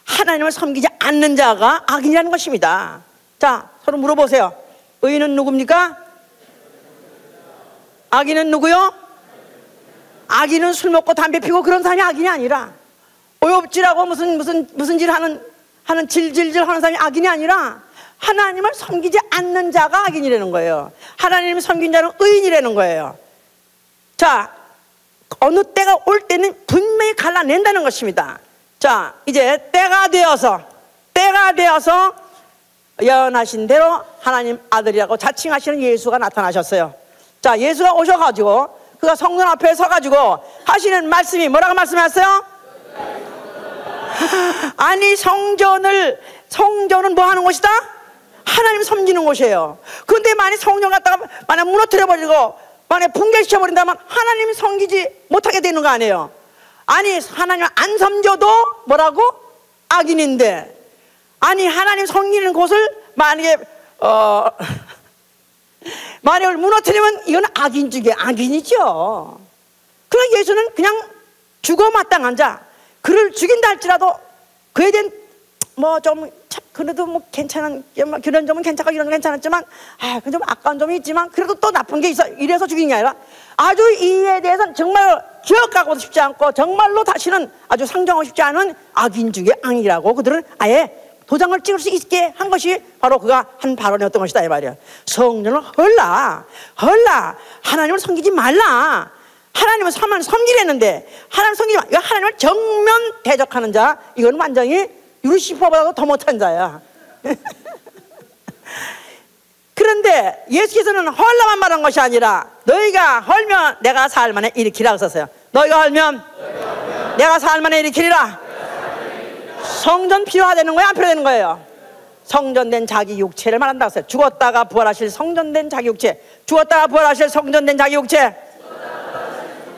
하나님을 섬기지 않는 자가 악인이라는 것입니다. 자, 서로 물어보세요. 의인은 누굽니까? 악인은 누구요? 악인은 술 먹고 담배 피고 그런 사람이 악인이 아니라, 오엽질하고 무슨 질 하는 질질질 하는 사람이 악인이 아니라 하나님을 섬기지 않는 자가 악인이라는 거예요. 하나님을 섬긴 자는 의인이라는 거예요. 자, 어느 때가 올 때는 분명히 갈라낸다는 것입니다. 자, 이제 때가 되어서 예언하신 대로 하나님 아들이라고 자칭하시는 예수가 나타나셨어요. 자, 예수가 오셔가지고 그가 성전 앞에 서가지고 하시는 말씀이 뭐라고 말씀하셨어요? 아니, 성전은 뭐 하는 곳이다? 하나님 섬기는 곳이에요. 그런데 만약 성전 갖다가 만약 무너뜨려버리고 만약 붕괴시켜버린다면 하나님 섬기지 못하게 되는 거 아니에요? 아니, 하나님 안 섬겨도 뭐라고? 악인인데, 아니 하나님 섬기는 곳을 만약에 만약에 무너뜨리면 이건 악인 중에 악인이죠. 그러나 예수는 그냥 죽어 마땅한 자, 그를 죽인다 할지라도 그에 대한 그래도 괜찮은 그런 점은 괜찮고 이런 점은 괜찮았지만 좀 아까운 점이 있지만 그래도 또 나쁜 게 있어, 이래서 죽인 게 아니라 아주 이에 대해서는 정말 기억하고도 싶지 않고 정말로 다시는 아주 상정하고 싶지 않은 악인 중에 악이라고 그들은 아예 도장을 찍을 수 있게 한 것이 바로 그가 한 발언이었던 것이다 이 말이야. 성전을 헐라 하나님을 섬기지 말라. 하나님을 섬기랬는데 하나님을 섬기지 마. 이거 하나님을 정면 대적하는 자, 이건 완전히 유루시퍼보다도 더 못한 자야. 그런데 예수께서는 헐라만 말한 것이 아니라 너희가 헐면 내가 사흘 만에 일으키라 했었어요. 너희가 헐면 내가 사흘 만에 일으키리라. 성전 필요하다는 거예요, 안 필요하다는 거예요? 성전된 자기 육체를 말한다고 했어요. 죽었다가 부활하실 성전된 자기 육체, 죽었다가 부활하실 성전된 자기 육체.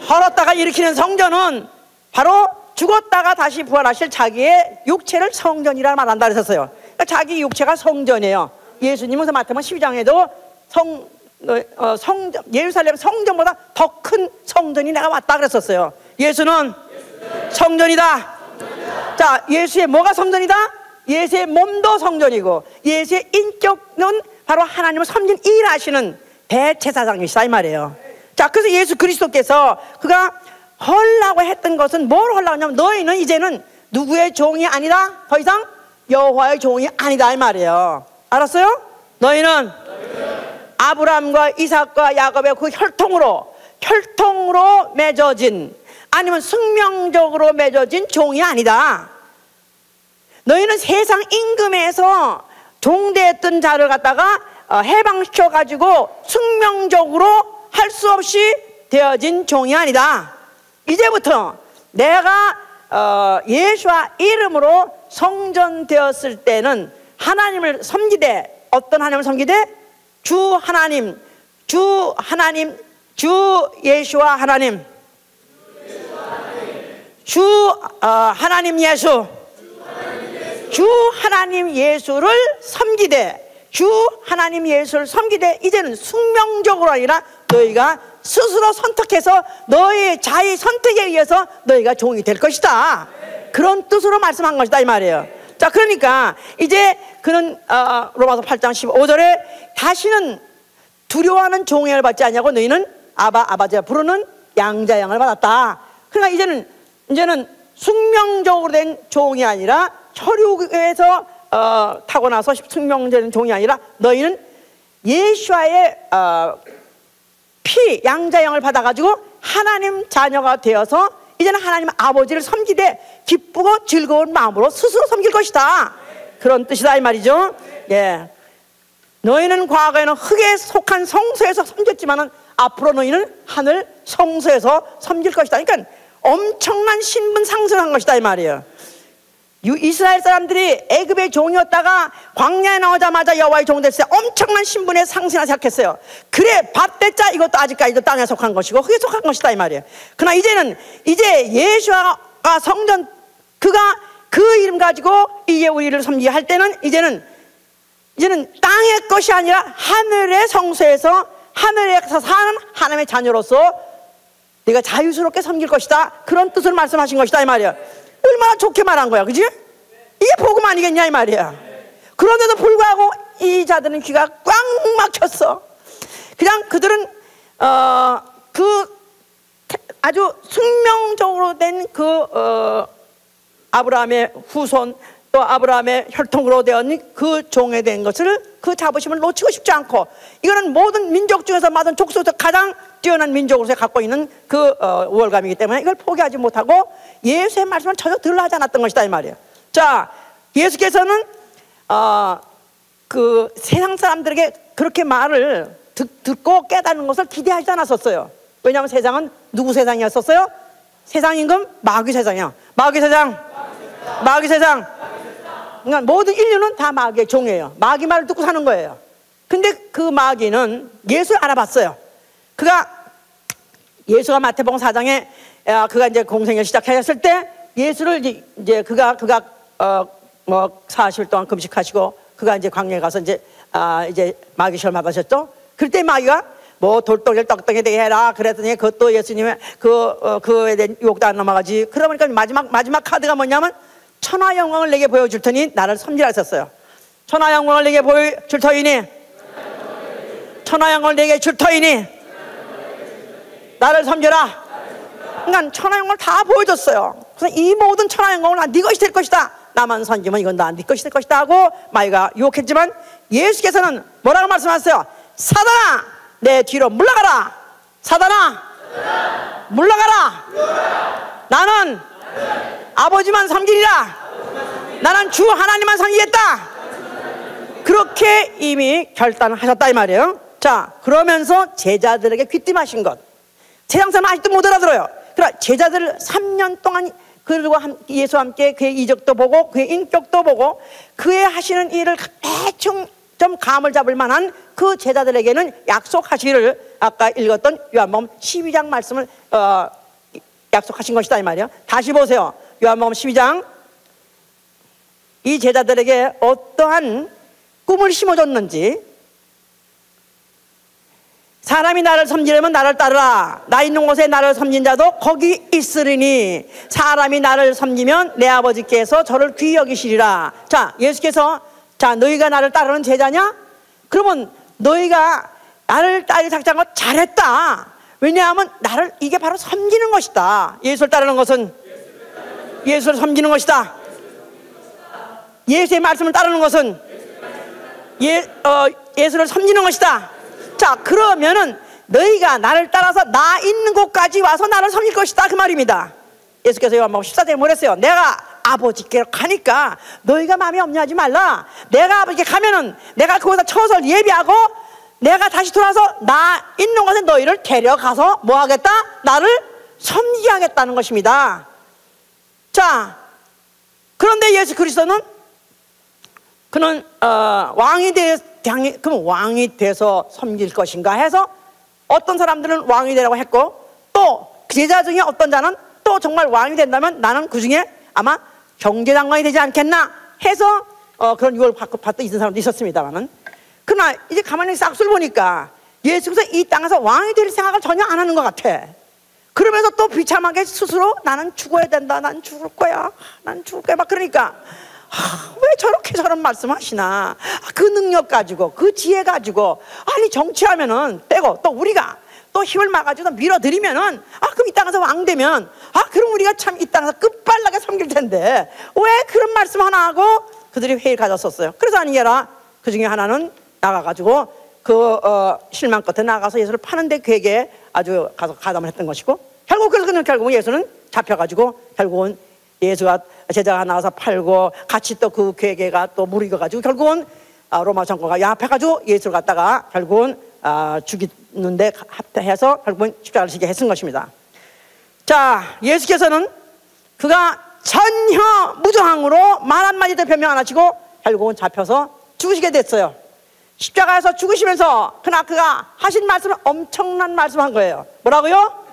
헐었다가 일으키는 성전은 바로 죽었다가 다시 부활하실 자기의 육체를 성전이라 말한다 그랬었어요. 그러니까 자기 육체가 성전이에요. 예수님은 마태복음 12장에도 예루살렘 성전보다 더 큰 성전이 내가 왔다 그랬었어요. 예수는 성전이다. 자, 예수의 뭐가 성전이다? 예수의 몸도 성전이고 예수의 인격은 바로 하나님을 섬긴 일하시는 대제사장이시다 이 말이에요. 자, 그래서 예수 그리스도께서 그가 헐라고 했던 것은 뭘 헐라고 하냐면 너희는 이제는 누구의 종이 아니다, 더 이상 여호와의 종이 아니다 이 말이에요. 알았어요? 너희는 아브라함과 이삭과 야곱의 그 혈통으로 맺어진, 아니면 숙명적으로 맺어진 종이 아니다. 너희는 세상 임금에서 종되었던 자를 갖다가 해방시켜 가지고 숙명적으로 할 수 없이 되어진 종이 아니다. 이제부터 내가 예수와 이름으로 성전되었을 때는 하나님을 섬기되, 어떤 하나님을 섬기되? 주 하나님, 주 예수와 하나님, 주 하나님 예수, 주 하나님 예수를 섬기되, 주 하나님 예수를 섬기되 이제는 숙명적으로 아니라 너희가 스스로 선택해서 너희의 자의 선택에 의해서 너희가 종이 될 것이다. 그런 뜻으로 말씀한 것이다 이 말이에요. 자, 그러니까 이제 그는 로마서 8장 15절에 다시는 두려워하는 종의 영을 받지 않냐고 너희는 아바 아버지가 부르는 양자 영을 받았다. 그러니까 이제는 숙명적으로 된 종이 아니라 혈육에서 타고나서 숙명된 종이 아니라 너희는 예수와의 피 양자영을 받아가지고 하나님 자녀가 되어서 이제는 하나님 아버지를 섬기되 기쁘고 즐거운 마음으로 스스로 섬길 것이다. 그런 뜻이다 이 말이죠. 예. 너희는 과거에는 흙에 속한 성소에서 섬겼지만은 앞으로 너희는 하늘 성소에서 섬길 것이다. 그러니까 엄청난 신분 상승한 것이다 이 말이에요. 이스라엘 사람들이 애굽의 종이었다가 광야에 나오자마자 여호와의 종 됐을 때 엄청난 신분의 상승을 시작했어요. 그래 밭대자 이것도 아직까지도 땅에 속한 것이고 흙에 속한 것이다 이 말이에요. 그러나 이제 예수가 성전 그가 그 이름 가지고 이제 우리를 섬기게 할 때는 이제는 땅의 것이 아니라 하늘의 성소에서 하늘에서 사는 하나님의 자녀로서 네가 자유스럽게 섬길 것이다. 그런 뜻을 말씀하신 것이다 이 말이야. 얼마나 좋게 말한 거야, 그지? 이게 복음 아니겠냐 이 말이야. 그런데도 불구하고 이 자들은 귀가 꽉 막혔어. 그냥 그들은 그 아주 숙명적으로 된 그 아브라함의 후손 또 아브라함의 혈통으로 되었는 그 종에 된 것을 그 자부심을 놓치고 싶지 않고, 이거는 모든 민족 중에서 모든 족속에서 가장 뛰어난 민족으로서 갖고 있는 그 우월감이기 때문에 이걸 포기하지 못하고 예수의 말씀을 전혀 들으려 하지 않았던 것이다 이 말이에요. 자, 예수께서는 그 세상 사람들에게 그렇게 말을 듣고 깨닫는 것을 기대하지 않았었어요. 왜냐하면 세상은 누구 세상이었었어요? 세상 임금 마귀 세상이야. 마귀 세상. 그러니까 모든 인류는 다 마귀의 종이에요. 마귀 말을 듣고 사는 거예요. 근데 그 마귀는 예수를 알아봤어요. 예수가 마태복음 4장에 그가 이제 공생을 시작했을 때 예수를 이제 그가 40일 동안 금식하시고 그가 이제 광야에 가서 이제 마귀 시험 받으셨죠. 그때 마귀가 뭐 돌덩이를 떡덩이 되게 해라 그랬더니 그것도 예수님의 그에 대한 유혹도 안 넘어가지. 그러다 보니까 마지막 카드가 뭐냐면 천하 영광을 내게 보여줄 테니 나를 섬기라 했었어요. 천하 영광을 내게 보여줄 터이니 천하 영광을 내게 줄 터이니 나를 섬겨라. 그러니까 천하 영광을 다 보여줬어요. 그래서 이 모든 천하 영광은 네 것이 될 것이다. 나만 섬기면 이건 다 네 것이 될 것이다 하고 마귀가 유혹했지만 예수께서는 뭐라고 말씀하셨어요? 사단아 내 뒤로 물러가라. 사단아 물러가라. 나는 아버지만 섬기리라. 나는 주 하나님만 섬기겠다. 그렇게 이미 결단하셨다 이 말이에요. 자, 그러면서 제자들에게 귀띔하신 것, 세상 사람 아직도 못 알아들어요. 그러나 제자들 3년 동안 그리고 예수와 함께 그의 이적도 보고 그의 인격도 보고 그의 하시는 일을 대충 좀 감을 잡을 만한 그 제자들에게는 약속하시기를 아까 읽었던 요한복음 12장 말씀을 약속하신 것이다 이 말이에요. 다시 보세요. 요한복음 12장. 이 제자들에게 어떠한 꿈을 심어줬는지. 사람이 나를 섬기려면 나를 따르라. 나 있는 곳에 나를 섬긴 자도 거기 있으리니 사람이 나를 섬기면 내 아버지께서 저를 귀히 여기시리라. 자, 예수께서 자, 너희가 나를 따르는 제자냐? 그러면 너희가 나를 따르기 작정한 거 잘했다. 왜냐하면 이게 바로 섬기는 것이다. 예수를 따르는 것은 예수를 섬기는 것이다. 예수의 말씀을 따르는 것은 예수를 섬기는 것이다. 자, 그러면은 너희가 나를 따라서 나 있는 곳까지 와서 나를 섬길 것이다 그 말입니다. 예수께서 요한복음 14장에 뭐랬어요? 내가 아버지께로 가니까 너희가 마음이 없냐하지 말라. 내가 아버지께 가면은 내가 거기서 처소를 예비하고 내가 다시 돌아서 나 있는 곳에 너희를 데려가서 뭐 하겠다? 나를 섬기게 하겠다는 것입니다. 자, 그런데 예수 그리스도는 그는 그럼 왕이 돼서 섬길 것인가 해서 어떤 사람들은 왕이 되라고 했고, 또 제자 중에 어떤 자는 또 정말 왕이 된다면 나는 그 중에 아마 경제장관이 되지 않겠나 해서 그런 유혹을 받고 있는 사람도 있었습니다만은, 그러나 이제 가만히 싹술 보니까 예수께서 이 땅에서 왕이 될 생각을 전혀 안 하는 것 같아. 그러면서 또 비참하게 스스로 나는 죽어야 된다, 난 죽을 거야, 난 죽을 거야 막 그러니까 왜 저렇게 저런 말씀하시나. 그 능력 가지고 그 지혜 가지고 아니 정치하면은 빼고 또 우리가 또 힘을 막아주고 밀어드리면은 그럼 이 땅에서 왕 되면 그럼 우리가 참 이 땅에서 끝발나게 섬길 텐데 왜 그런 말씀 하나 하고 그들이 회의를 가졌었어요. 그래서 아니게라 그 중에 하나는 나가가지고 그 실망 끝에 나가서 예수를 파는데 그에게 아주 가서 가담을 했던 것이고, 결국은 예수는 잡혀가지고 결국은 예수가 제자가 나와서 팔고 같이 또 그 괴계가 또 무리겨가지고 결국은 로마 정권과 야합해가지고 예수를 갖다가 결국은 죽이는데 합해서 결국은 십자가를 지게 했은 것입니다. 자, 예수께서는 그가 전혀 무저항으로 말 한마디도 변명 안 하시고 결국은 잡혀서 죽으시게 됐어요. 십자가에서 죽으시면서 그가 하신 말씀은 엄청난 말씀한 거예요. 뭐라고요?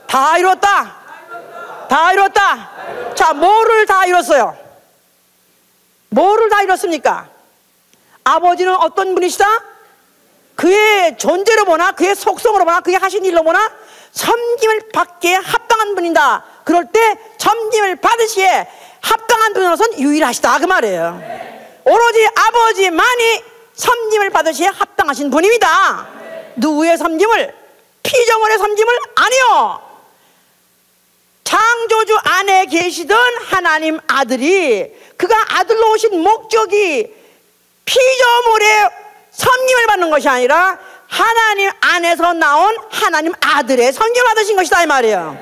다 이뤘다. 다 이뤘다. 자, 뭐를 다 이뤘어요? 뭐를 다 이뤘습니까? 아버지는 어떤 분이시다? 그의 존재로 보나 그의 속성으로 보나 그의 하신 일로 보나 섬김을 받기에 합당한 분이다. 그럴 때 섬김을 받으시에 합당한 분으로서는 유일하시다 그 말이에요. 오로지 아버지만이 섬김을 받으시에 합당하신 분입니다. 누구의 섬김을? 피조물의 섬김을? 아니요. 창조주 안에 계시던 하나님 아들이 그가 아들로 오신 목적이 피조물의 섬김을 받는 것이 아니라 하나님 안에서 나온 하나님 아들의 섬김을 받으신 것이다 이 말이에요.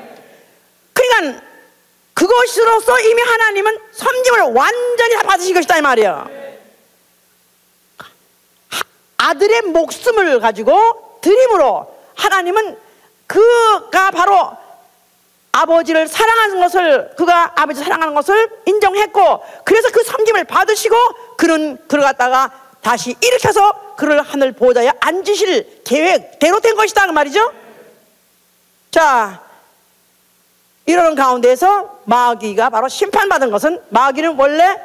그러니까 그것으로서 이미 하나님은 섬김을 완전히 다 받으신 것이다 이 말이에요. 아들의 목숨을 가지고 드림으로 하나님은 그가 바로 아버지를 사랑하는 것을, 그가 아버지 사랑하는 것을 인정했고, 그래서 그 섬김을 받으시고 그를 갖다가 다시 일으켜서 그를 하늘 보좌에 앉으실 계획대로 된 것이다 그 말이죠. 자, 이러는 가운데에서 마귀가 바로 심판받은 것은, 마귀는 원래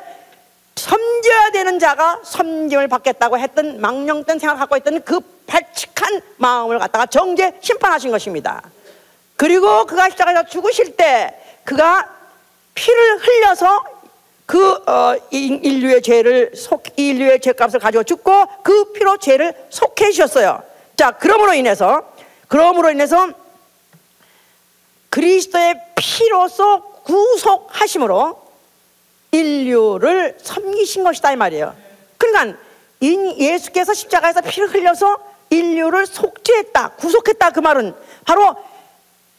섬겨야 되는 자가 섬김을 받겠다고 했던 망령된 생각을 갖고 있던 그 발칙한 마음을 갖다가 정죄 심판하신 것입니다. 그리고 그가 십자가에서 죽으실 때 그가 피를 흘려서 인류의 죄를 인류의 죄값을 가지고 죽고 그 피로 죄를 속해 주셨어요. 자, 그러므로 인해서 그리스도의 피로서 구속하심으로 인류를 섬기신 것이다 이 말이에요. 그러니까 예수께서 십자가에서 피를 흘려서 인류를 속죄했다, 구속했다 그 말은 바로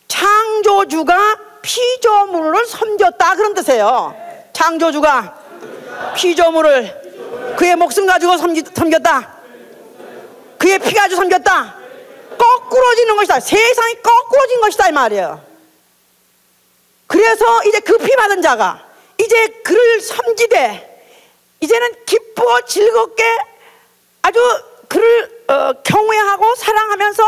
창조주가 피조물을 섬겼다 그런 뜻이에요. 창조주가 피조물을 그의 목숨 가지고 섬겼다. 그의 피 가지고 섬겼다. 거꾸로지는 것이다. 세상이 거꾸로진 것이다 이 말이에요. 그래서 이제 그 피 받은 자가 이제 그를 섬기되 이제는 기쁘고 즐겁게 아주 그를 경외하고 사랑하면서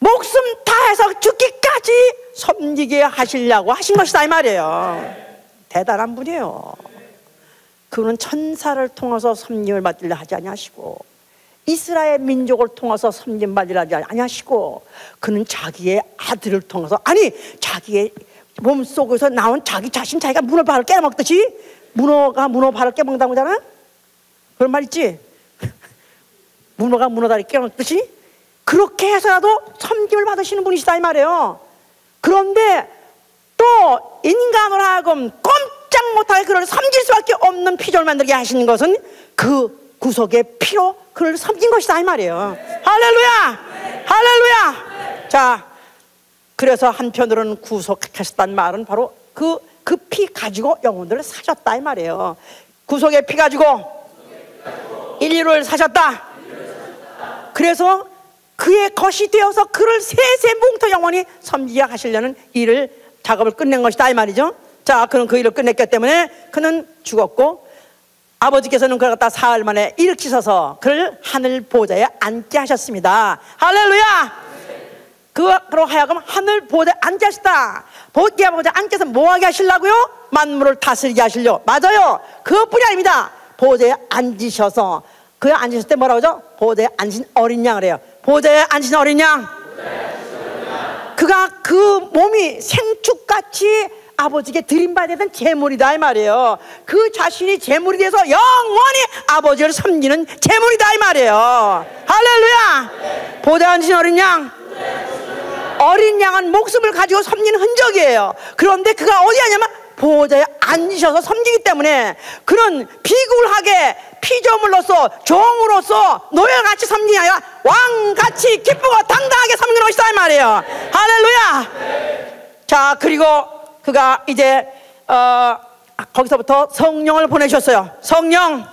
목숨 다해서 죽기까지 섬기게 하시려고 하신 것이다 이 말이에요. 대단한 분이에요. 그분은 천사를 통해서 섬김을 받으려 하지 아니하시고 이스라엘 민족을 통해서 섬김 받으려 하지 아니하시고 그는 자기의 아들을 통해서, 아니 자기의 몸속에서 나온 자기 자신, 자기가 문어 발을 깨먹듯이 문어 발을 깨먹는다고 하잖아. 그런 말 있지. 문어가 문어 다리 깨먹듯이 그렇게 해서라도 섬김을 받으시는 분이시다 이 말이에요. 그런데 또 인간으로 하여금 꼼짝 못하게 그를 섬길 수밖에 없는 피조를 만들게 하시는 것은 그 구속의 피로 그를 섬긴 것이다 이 말이에요. 할렐루야! 할렐루야! 자, 그래서 한편으로는 구속하셨다는 말은 바로 그 피 가지고 영혼들을 사셨다 이 말이에요. 구속의 피 가지고 인류를 사셨다. 그래서 그의 것이 되어서 그를 세세뭉터 영원히 섬기게 하시려는 일을 작업을 끝낸 것이다 이 말이죠. 자, 그는 그 일을 끝냈기 때문에 그는 죽었고 아버지께서는 그를 갖다 사흘 만에 일으키셔서 그를 하늘 보좌에 앉게 하셨습니다. 할렐루야! 그로 하여금 하늘 보좌에 앉게 하시다. 보좌에 앉게서 뭐하게 하시려고요? 만물을 다스리게 하시려. 맞아요. 그것뿐이 아닙니다. 보좌에 앉으셔서, 그에 앉으실 때 뭐라고 하죠? 보좌에 앉으신 어린 양을 해요. 보좌에 앉으신 어린 양. 그가 그 몸이 생축같이 아버지께 드림받아야 되던 제물이다 이 말이에요. 그 자신이 제물이 돼서 영원히 아버지를 섬기는 제물이다 이 말이에요. 할렐루야. 보좌에 앉으신 어린 양. 어린 양은 목숨을 가지고 섬기는 흔적이에요. 그런데 그가 어디 하냐면 보호자에 앉으셔서 섬기기 때문에 그런 비굴하게 피조물로서 종으로서 노예같이 섬기는 게 아니라 왕같이 기쁘고 당당하게 섬기는 것이다 이 말이에요. 할렐루야. 자, 그리고 그가 이제 거기서부터 성령을 보내셨어요. 성령.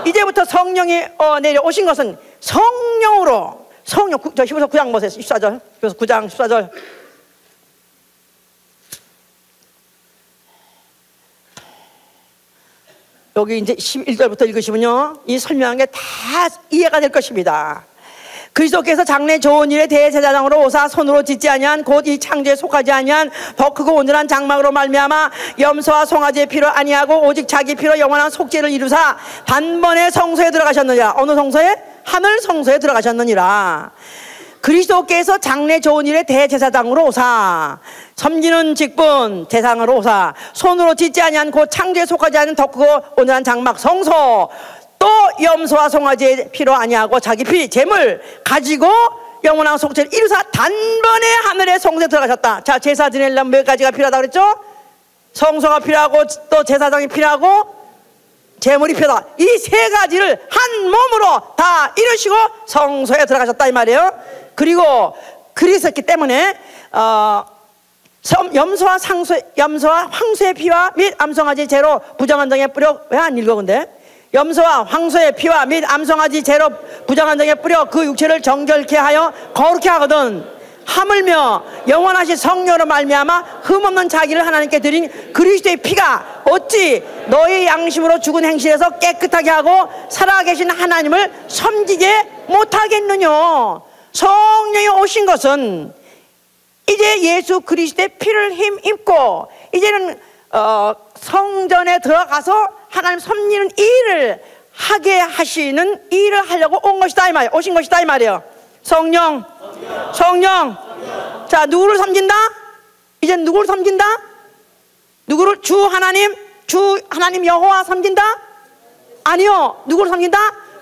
이제부터 성령이 내려오신 것은 성령으로. 성령. 저 히브리서 9장 보세요. 14절. 그래서 9장 14절. 여기 이제 11절부터 읽으시면요, 이 설명한 게 다 이해가 될 것입니다. 그리스도께서 장래 좋은 일에 대제사장으로 오사 손으로 짓지 아니한 곧 이 창조에 속하지 아니한 더 크고 온전한 장막으로 말미암아 염소와 송아지의 피로 아니하고 오직 자기 피로 영원한 속죄를 이루사 단번에 성소에 들어가셨느니라. 어느 성소에? 하늘 성소에 들어가셨느니라. 그리스도께서 장래 좋은 일에 대제사장으로 오사 섬기는 직분 대상으로 오사 손으로 짓지 아니한 곧 창조에 속하지 않은 더 크고 온전한 장막 성소 또 염소와 송아지의 피로 아니하고 자기 피 제물 가지고 영원한 속죄를 이루사 단번에 하늘의 성소에 들어가셨다. 자, 제사 드리려면 몇 가지가 필요하다고 그랬죠? 성소가 필요하고 또 제사장이 필요하고 제물이 필요하다. 이 세 가지를 한 몸으로 다 이루시고 성소에 들어가셨다 이 말이에요. 그리고 그랬었기 때문에 염소와 황소의 피와 및 암송아지 제로 부정한 등에 뿌려. 왜 안 읽어 근데? 염소와 황소의 피와 및 암송아지 제로 부정한 등에 뿌려 그 육체를 정결케 하여 거룩케 하거든. 하물며 영원하신 성령으로 말미암아 흠없는 자기를 하나님께 드린 그리스도의 피가 어찌 너의 양심으로 죽은 행실에서 깨끗하게 하고 살아계신 하나님을 섬기게 못하겠느냐. 성령이 오신 것은 이제 예수 그리스도의 피를 힘입고 이제는 성전에 들어가서 하나님 섬기는 일을 하게 하시는 일을 하려고 온 것이다 이 말이에요. 오신 것이다 이 말이에요. 성령. 자, 누구를 섬긴다? 이제 누구를 섬긴다? 누구를? 주 하나님 여호와 섬긴다? 아니요. 누구를 섬긴다?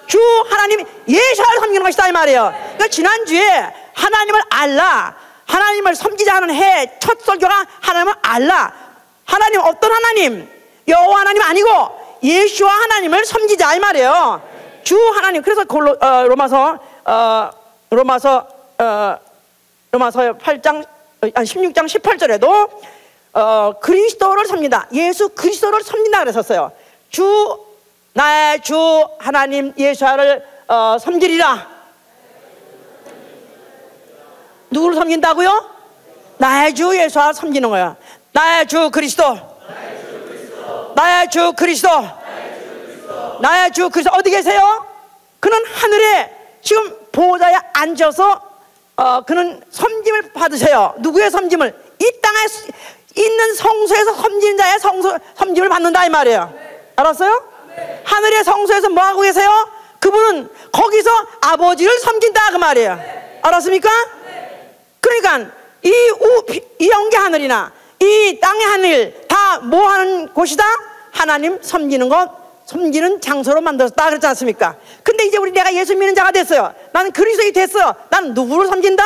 주 하나님 예수를 섬기는 것이다 이 말이에요. 그러니까 지난주에 하나님을 알라, 하나님을 섬기자 하는 해 첫 설교가 하나님을 알라. 하나님 어떤 하나님? 여호와 하나님 아니고 예수와 하나님을 섬기자 이 말이에요. 주 하나님. 그래서 로마서 8장 16장 18절에도 그리스도를 섬긴다. 예수 그리스도를 섬긴다 그랬었어요. 나의 주 하나님 예수를 섬기리라. 누구를 섬긴다고요? 나의 주 예수를 섬기는 거야. 나의 주 그리스도. 나의 주 그리스도. 나의 주 그리스도. 어디 계세요? 그는 하늘에 지금 보호자에 앉아서 그는 섬김을 받으세요. 누구의 섬김을? 이 땅에 있는 성소에서 섬기는 자의 섬김을 받는다 이 말이에요. 알았어요? 하늘의 성소에서 뭐 하고 계세요? 그분은 거기서 아버지를 섬긴다 그 말이에요. 알았습니까? 그러니까 이 영계 하늘이나 이 땅의 하늘 다 뭐 하는 곳이다? 하나님 섬기는 것, 섬기는 장소로 만들었다 그랬지 않습니까? 근데 이제 내가 예수 믿는 자가 됐어요. 나는 그리스도인이 됐어요. 나는 누구를 섬긴다?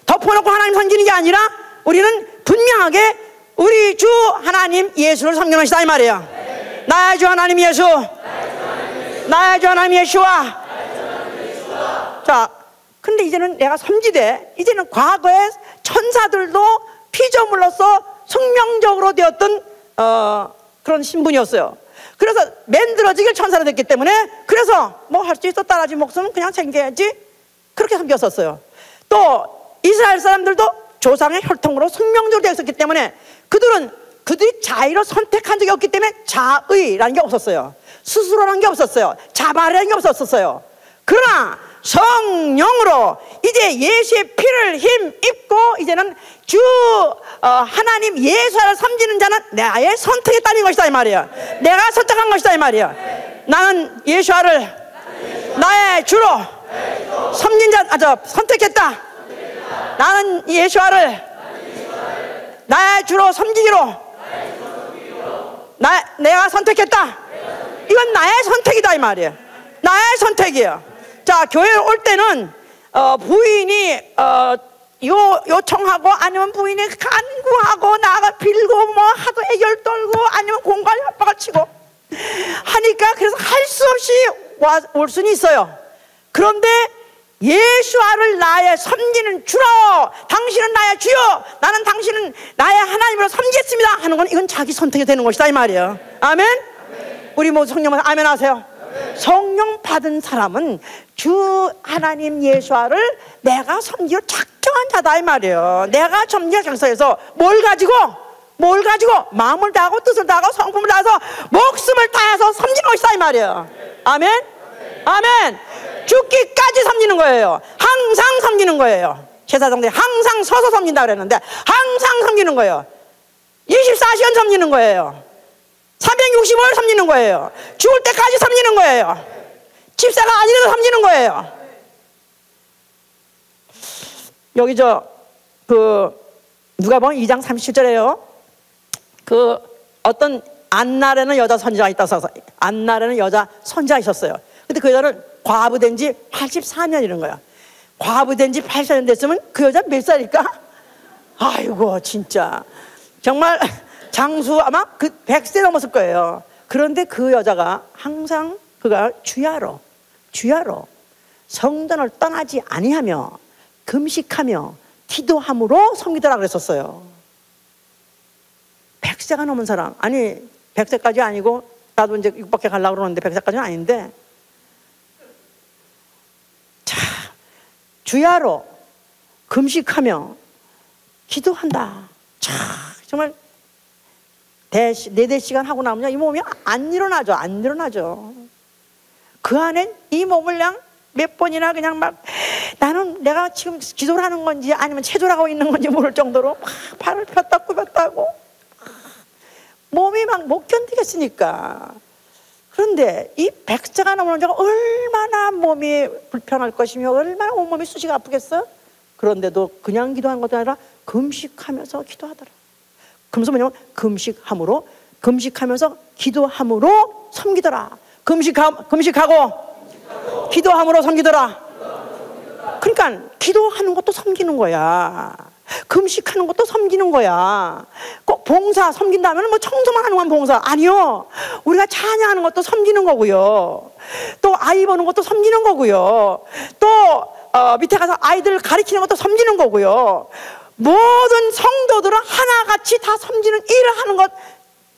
덮어놓고 하나님 섬기는 게 아니라 우리는 분명하게 우리 주 하나님 예수를 섬기는 것이다 이 말이에요. 나의 주 하나님 예수. 나의 주 하나님 예수와. 자, 근데 이제는 내가 섬기되 이제는 과거에 천사들도 피조물로서 숙명적으로 되었던 그런 신분이었어요. 그래서 만들어지길 천사로 됐기 때문에 그래서 뭐 할 수 있었다 라지 목숨은 그냥 챙겨야지 그렇게 섬겼었어요. 또 이스라엘 사람들도 조상의 혈통으로 숙명적으로 되어 있었기 때문에 그들이 자의로 선택한 적이 없기 때문에 자의라는 게 없었어요. 스스로라는 게 없었어요. 자발이라는 게 없었어요. 그러나 성령으로 이제 예수의 피를 힘입고 이제는 주 하나님 예수를 섬기는 자는 나의 선택에 따른 것이다 이 말이야. 내가 선택한 것이다 이 말이야. 나는 예수를 나의 주로 섬긴 자, 선택했다. 나는 예수를 나의 주로 섬기기로 내가 선택했다. 이건 나의 선택이다 이 말이야. 나의 선택이야. 자, 교회에 올 때는 부인이 요청하고 아니면 부인이 간구하고 나가 빌고 뭐 하도 애결 떨고 아니면 공갈 협박을 치고 하니까 그래서 할 수 없이 올 수는 있어요. 그런데 예수와를 나의 섬기는 주로, 당신은 나의 주요, 나는 당신은 나의 하나님으로 섬기겠습니다 하는 건 이건 자기 선택이 되는 것이다 이 말이에요. 아멘? 아멘. 우리 모두 성령만 아멘 하세요. 아멘. 성령 받은 사람은 주 하나님 예수와를 내가 섬기기로 작정한 자다 이 말이에요. 내가 섬기기로 작정해서 뭘 가지고 마음을 다하고 뜻을 다하고 성품을 다해서 목숨을 다해서 섬기는 것이다 이 말이에요. 아멘? 아멘. 죽기까지 섬기는 거예요. 항상 섬기는 거예요. 제사장들이 항상 서서 섬긴다 그랬는데 항상 섬기는 거예요. 24시간 섬기는 거예요. 365일 섬기는 거예요. 죽을 때까지 섬기는 거예요. 집사가 아니라도 섬기는 거예요. 여기 누가복음 2장 37절에요. 어떤 안나라는 여자 선지자가 있다서 안나라는 여자 선지자가 있었어요. 근데 그 여자는 과부된 지 84년이라는 거야. 과부된 지 84년 됐으면 그 여자 몇 살일까? 아이고 진짜 정말 장수 아마 100세 넘었을 거예요. 그런데 그 여자가 항상 그가 주야로 성전을 떠나지 아니하며 금식하며 기도함으로 섬기더라 그랬었어요. 100세가 넘은 사람, 아니 100세까지 아니고 나도 이제 6밖에 가려고 그러는데 100세까지는 아닌데 주야로 금식하며 기도한다. 정말 4시간 하고 나면 이 몸이 안 일어나죠. 그 안에 이 몸을 그냥 몇 번이나 그냥 막 나는 내가 지금 기도를 하는 건지 아니면 체조를 하고 있는 건지 모를 정도로 막 발을 폈다 굽혔다고 몸이 막 못 견디겠으니까. 그런데 이 100세가 넘는 자가 얼마나 몸이 불편할 것이며 얼마나 온몸이 쑤시가 아프겠어? 그런데도 그냥 기도한 것도 아니라 금식하면서 기도하더라. 그러면서 뭐냐면 금식하면서 기도함으로 섬기더라. 금식하고 기도함으로 섬기더라. 그러니까 기도하는 것도 섬기는 거야. 금식하는 것도 섬기는 거야. 꼭 봉사 섬긴다면 뭐 청소만 하는 건 봉사 아니요. 우리가 찬양하는 것도 섬기는 거고요. 또 아이 보는 것도 섬기는 거고요. 또 밑에 가서 아이들 가르치는 것도 섬기는 거고요. 모든 성도들은 하나같이 다 섬기는 일을 하는 것.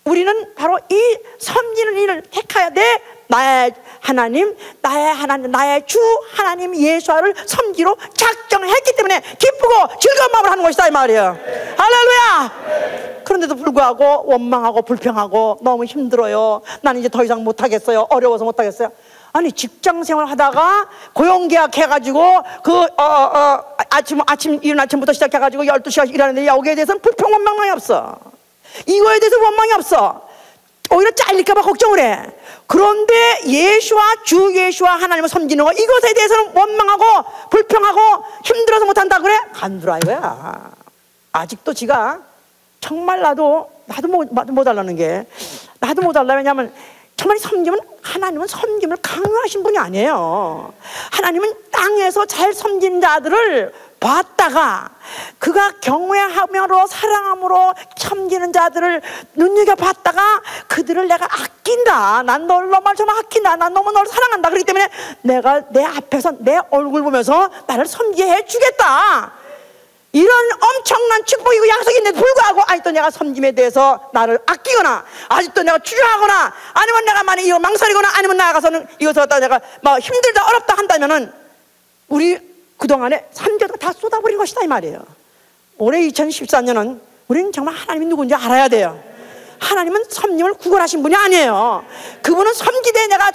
우리는 바로 이 섬기는 일을 택해야 돼. 나의 하나님, 나의 주 하나님 예수를 섬기로 작정했기 때문에 기쁘고 즐거운 마음을 하는 것이다 이 말이에요. 할렐루야. 그런데도 불구하고 원망하고 불평하고 너무 힘들어요. 나는 이제 더 이상 못하겠어요. 어려워서 못하겠어요. 아니 직장생활 하다가 고용계약 해가지고 아침 이른 아침부터 시작해가지고 12시간 일하는데 여기에 대해서는 불평 원망이 없어. 이거에 대해서 원망이 없어. 오히려 잘릴까봐 걱정을 해. 그런데 주 예수와 하나님을 섬기는 거 이것에 대해서는 원망하고 불평하고 힘들어서 못한다 그래? 간두라 이거야. 아직도 지가 정말 나도 못하려는 게 나도 못하려. 왜냐하면 정말 하나님은 섬김을 강요하신 분이 아니에요. 하나님은 땅에서 잘 섬긴 자들을 봤다가 그가 경외함으로 사랑함으로 섬기는 자들을 눈여겨봤다가 그들을 내가 아낀다. 난 널 정말 아낀다. 난 너무 널 사랑한다. 그렇기 때문에 내가 내 앞에서 내 얼굴 보면서 나를 섬기게 해주겠다. 이런 엄청난 축복이고 약속인데도 불구하고 아직도 내가 섬김에 대해서 나를 아끼거나 아직도 내가 주저하거나 아니면 내가 만약 이거 망설이거나 아니면 나아가서는 이것을 갖다 내가 막 힘들다 어렵다 한다면은 우리 그동안에 삼재도 다 쏟아버린 것이다 이 말이에요. 올해 2014년은 우리는 정말 하나님이 누군지 알아야 돼요. 하나님은 섬김을 구걸하신 분이 아니에요. 그분은 섬기되 내가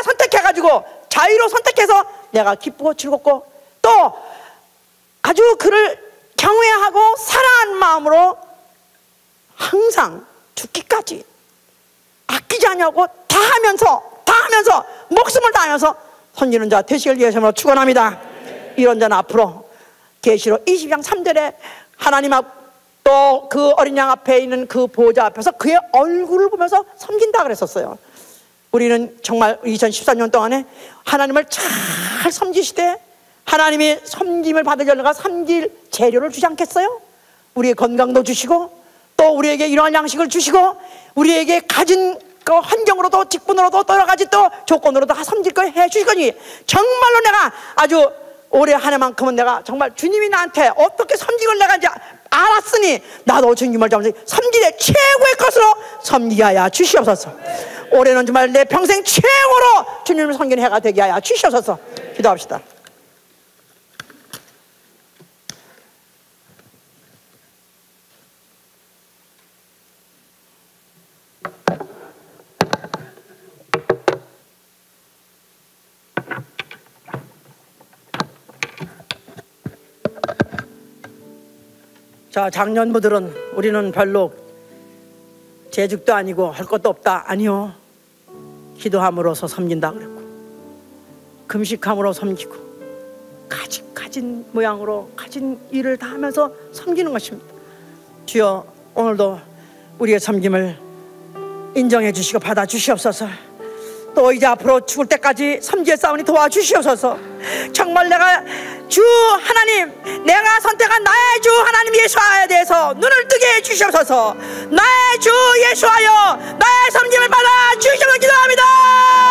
선택해가지고 자유로 선택해서 내가 기쁘고 즐겁고 또 아주 그를 경외하고 사랑하는 마음으로 항상 죽기까지 아끼지 않냐고 다 하면서 목숨을 다하면서 섬기는 자 되시길 위해서 축원합니다. 이런 자는 앞으로 계시록 20장 3절에 하나님 앞 또 그 어린 양 앞에 있는 그 보호자 앞에서 그의 얼굴을 보면서 섬긴다 그랬었어요. 우리는 정말 2014년 동안에 하나님을 잘 섬기시되 하나님이 섬김을 받으려가 섬길 재료를 주지 않겠어요? 우리의 건강도 주시고 또 우리에게 이러한 양식을 주시고 우리에게 가진 그 환경으로도 직분으로도 또 여러 가지 또 조건으로도 다 섬길 걸 해 주시거니 정말로 내가 아주 올해 한 해만큼은 내가 정말 주님이 나한테 어떻게 섬기걸 내가 이제 알았으니 나도 주님을 섬기되 최고의 것으로 섬기게 하여 주시옵소서. 올해는 정말 내 평생 최고로 주님을 섬기는 해가 되게 하여 주시옵소서. 기도합시다. 자, 작년부들은 우리는 별로 재직도 아니고 할 것도 없다. 아니요, 기도함으로써 섬긴다 그랬고 금식함으로 섬기고 가진 모양으로 가진 일을 다 하면서 섬기는 것입니다. 주여, 오늘도 우리의 섬김을 인정해 주시고 받아 주시옵소서. 또 이제 앞으로 죽을 때까지 섬기에 싸우니 도와주시옵소서. 정말 내가 주 하나님, 내가 선택한 나의 주 하나님 예수와에 대해서 눈을 뜨게 해 주시옵소서. 나의 주 예수하여 나의 섬김을 받아 주시옵소서. 기도합니다.